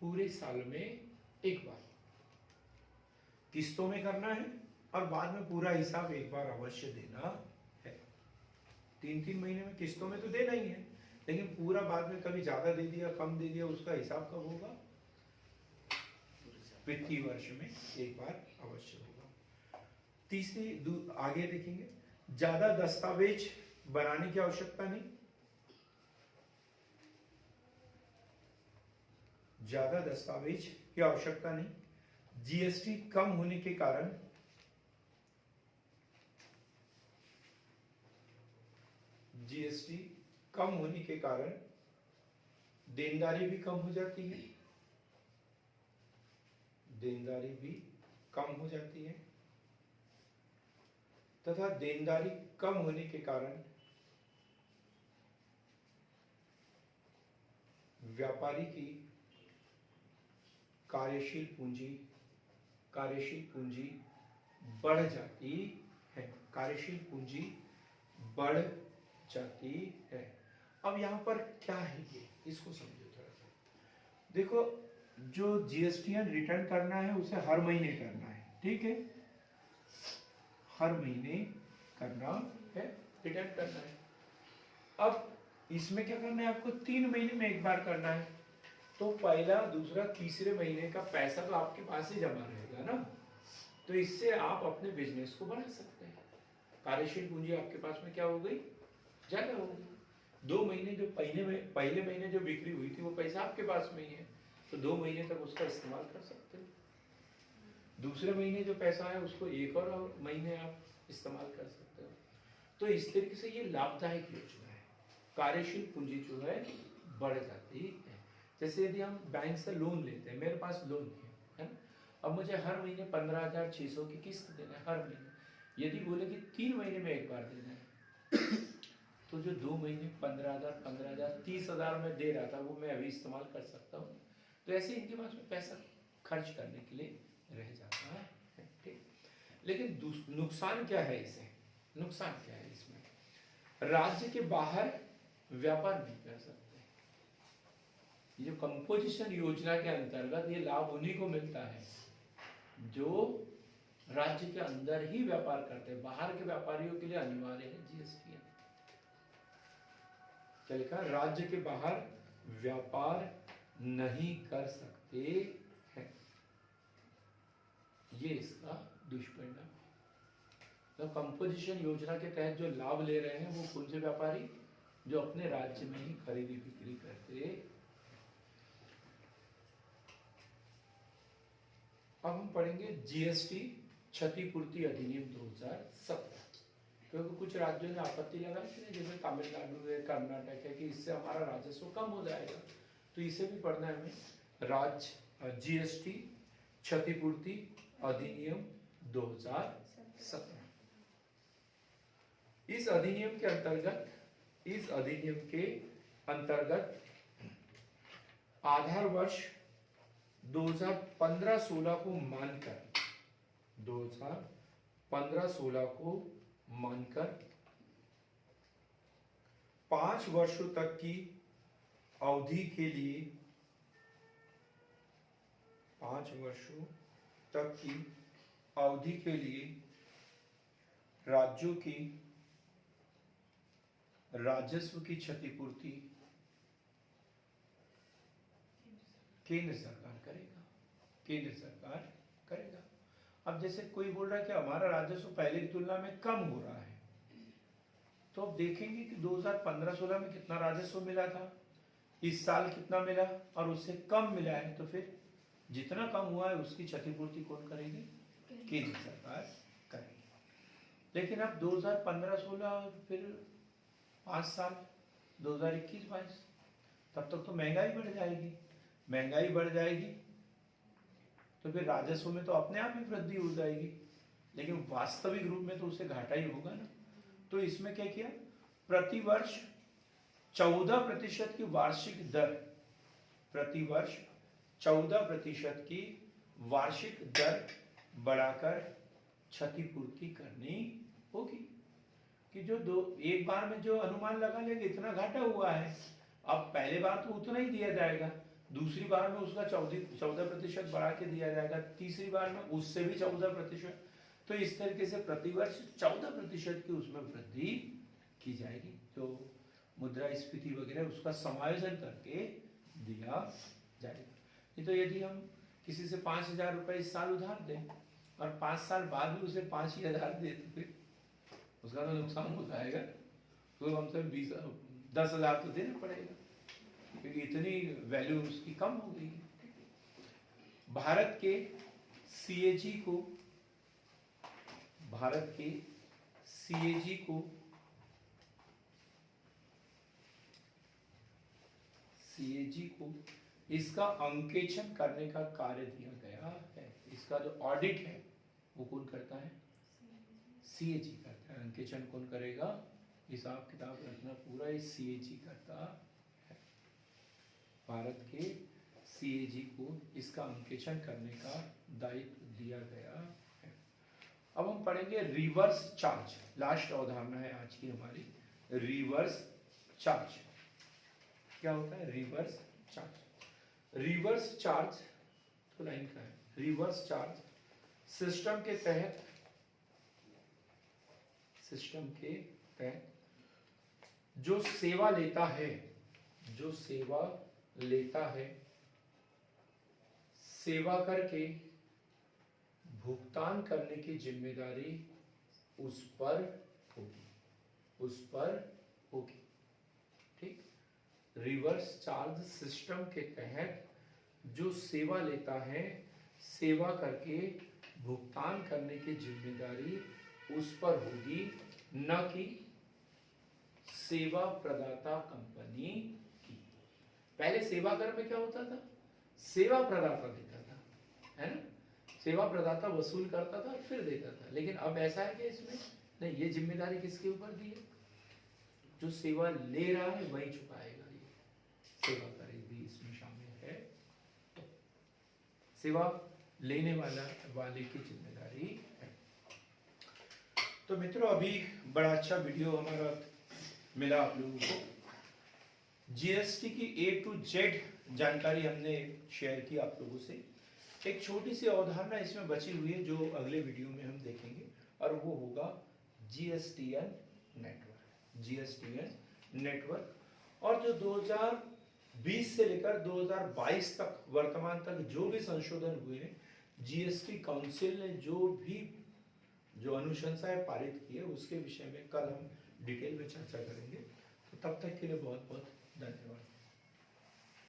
पूरे साल में एक बार किस्तों में करना है, और बाद में पूरा हिसाब एक बार अवश्य देना है। 3 महीने में किस्तों में तो देना ही है, लेकिन पूरा बाद में कभी ज्यादा दे दिया कम दे दिया, उसका हिसाब कब होगा, वित्तीय वर्ष में एक बार अवश्य होगा। तीसरी आगे देखेंगे, ज्यादा दस्तावेज बनाने की आवश्यकता नहीं, ज्यादा दस्तावेज की आवश्यकता नहीं। जीएसटी कम होने के कारण, जीएसटी कम होने के कारण देनदारी भी कम हो जाती है, देनदारी भी कम हो जाती है, तथा देनदारी कम होने के कारण व्यापारी की कार्यशील पूंजी बढ़ जाती है, कार्यशील पूंजी बढ़ जाती है। अब यहां पर क्या है ये, इसको समझो थोड़ा सा। देखो, जो जीएसटीएन रिटर्न करना है उसे हर महीने करना है, ठीक है, हर महीने करना है, रिटर्न करना है। अब इसमें क्या करना है आपको, 3 महीने में एक बार करना है, तो पहला दूसरा तीसरे महीने का पैसा तो आपके पास ही जमा रहेगा ना, तो इससे आप अपने बिजनेस को बढ़ा सकते हैं। कार्यशील पूंजी आपके पास में क्या हो गई, ज्यादा हो गई। 2 महीने जो पहले महीने जो बिक्री हुई थी वो पैसा आपके पास में ही है, तो 2 महीने तक उसका इस्तेमाल कर सकते हो। दूसरे महीने जो पैसा है उसको एक और महीने आप इस्तेमाल कर सकते हो। तो इस तरीके से ये लाभदायक योजना है, कार्यशील पूंजी जो है बढ़ जाती है। जैसे यदि हम बैंक से लोन लेते हैं, मेरे पास लोन है ना, अब मुझे हर महीने 15,600 की किस्त देना है हर महीने। यदि बोले कि 3 महीने में एक बार देना है, तो जो 2 महीने 15,000 30,000 में दे रहा था वो मैं अभी इस्तेमाल कर सकता हूँ। तो ऐसे इनके पास में पैसा खर्च करने के लिए रह जाता है, ठीक। लेकिन नुकसान क्या है इसे, नुकसान क्या है इसमें, राज्य के बाहर व्यापार नहीं कर सकते। ये जो कंपोजिशन योजना के अंतर्गत ये लाभ उन्हीं को मिलता है जो राज्य के अंदर ही व्यापार करते हैं, बाहर के व्यापारियों के लिए अनिवार्य है जीएसटी। क्या लिखा, राज्य के बाहर व्यापार नहीं कर सकते हैं, ये इसका दुष्परिणाम है। तो कंपोजिशन योजना के तहत जो लाभ ले रहे हैं वो कौन से व्यापारी, जो अपने राज्य में ही खरीदी बिक्री करते। अब हम पढ़ेंगे जीएसटी क्षतिपूर्ति अधिनियम 2017, क्योंकि कुछ राज्यों ने आपत्ति लगाई थी, जैसे तमिलनाडु है, कर्नाटक है, कि इससे हमारा राजस्व कम हो जाएगा, तो इसे भी पढ़ना है हमें। जीएसटी क्षतिपूर्ति अधिनियम 2017। इस अधिनियम के अंतर्गत आधार वर्ष 2015-16 को मानकर 2015-16 को मानकर 5 वर्षों तक की अवधि के लिए 5 वर्षों तक की अवधि के लिए राज्यों की राजस्व की क्षतिपूर्ति केंद्र सरकार करेगा, केंद्र सरकार करेगा। अब जैसे कोई बोल रहा है कि हमारा राजस्व पहले की तुलना में कम हो रहा है, तो अब देखेंगे कि 2015-16 में कितना राजस्व मिला था, इस साल कितना मिला और उससे कम मिला है, तो फिर जितना कम हुआ है उसकी क्षतिपूर्ति कौन करेगी, केंद्र सरकार करेगी। लेकिन अब 2015-16 फिर 5 साल 2021-22 तब तक तो महंगाई बढ़ जाएगी, महंगाई बढ़ जाएगी तो फिर राजस्व में तो अपने आप ही वृद्धि हो जाएगी, लेकिन वास्तविक रूप में तो उसे घाटा ही होगा ना। तो इसमें क्या किया, प्रतिवर्ष 14% की वार्षिक दर, प्रतिवर्ष 14% की वार्षिक दर बढ़ाकर क्षतिपूर्ति करनी होगी। कि जो एक बार में जो अनुमान लगा लेंगे इतना घाटा हुआ है, अब पहले बार तो उतना ही दिया जाएगा, दूसरी बार में उसका 14% बढ़ा के दिया जाएगा, तीसरी बार में उससे भी 14%। तो इस तरीके से प्रतिवर्ष 14% की उसमें वृद्धि की जाएगी। तो मुद्रास्फीति वगैरह उसका समायोजन करके दिया जाएगा। नहीं तो यदि हम किसी से 5,000 रुपए इस साल उधार दें और 5 साल बाद भी उसे 5,000 दे तो फिर उसका तो नुकसान हो जाएगा। तो हमसे 10,000 तो देना पड़ेगा, क्योंकि इतनी वैल्यू उसकी कम हो गई। भारत के सीएजी को, भारत के सीएजी को इसका अंकेक्षण करने का कार्य दिया गया है। इसका जो ऑडिट है वो कौन करता है, सीएजी करता है। अंकेक्षण कौन करेगा, हिसाब किताब रखना पूरा इस सीएजी करता है। भारत के सीएजी को इसका अंकेक्षण करने का दायित्व दिया गया है। अब हम पढ़ेंगे रिवर्स चार्ज। लास्ट अवधारणा है आज की हमारी, रिवर्स चार्ज। क्या होता है रिवर्स चार्ज? रिवर्स चार्ज तो लाइन का है। रिवर्स चार्ज सिस्टम के तहत जो सेवा लेता है, सेवा करके भुगतान करने की जिम्मेदारी उस पर होगी। ठीक, रिवर्स चार्ज सिस्टम के तहत जो सेवा लेता है, सेवा करके भुगतान करने की जिम्मेदारी उस पर होगी, न कि सेवा प्रदाता कंपनी की। पहले सेवा कर में क्या होता था, सेवा प्रदाता देता था, है ना, सेवा प्रदाता वसूल करता था और फिर देता था। लेकिन अब ऐसा है कि इसमें नहीं, ये जिम्मेदारी किसके ऊपर दी है, जो सेवा ले रहा है वही चुकाएगा। ये सेवा खरीदी इसमें शामिल है, तो सेवा लेने वाले की जिम्मेदारी है। तो मित्रों, अभी बड़ा अच्छा वीडियो हमारा मिला आप लोगों को। जीएसटी की A to Z जानकारी हमने शेयर की आप लोगों से। एक छोटी सी अवधारणा इसमें बची हुई है जो अगले वीडियो में हम देखेंगे, और वो होगा जीएसटीएन नेटवर्क। और जो 2020 से लेकर 2022 तक, वर्तमान तक जो भी संशोधन हुए हैं, जीएसटी काउंसिल ने जो अनुशंसाएं पारित की है, उसके विषय में कल हम डिटेल में चर्चा करेंगे। तो तब तक के लिए बहुत बहुत धन्यवाद।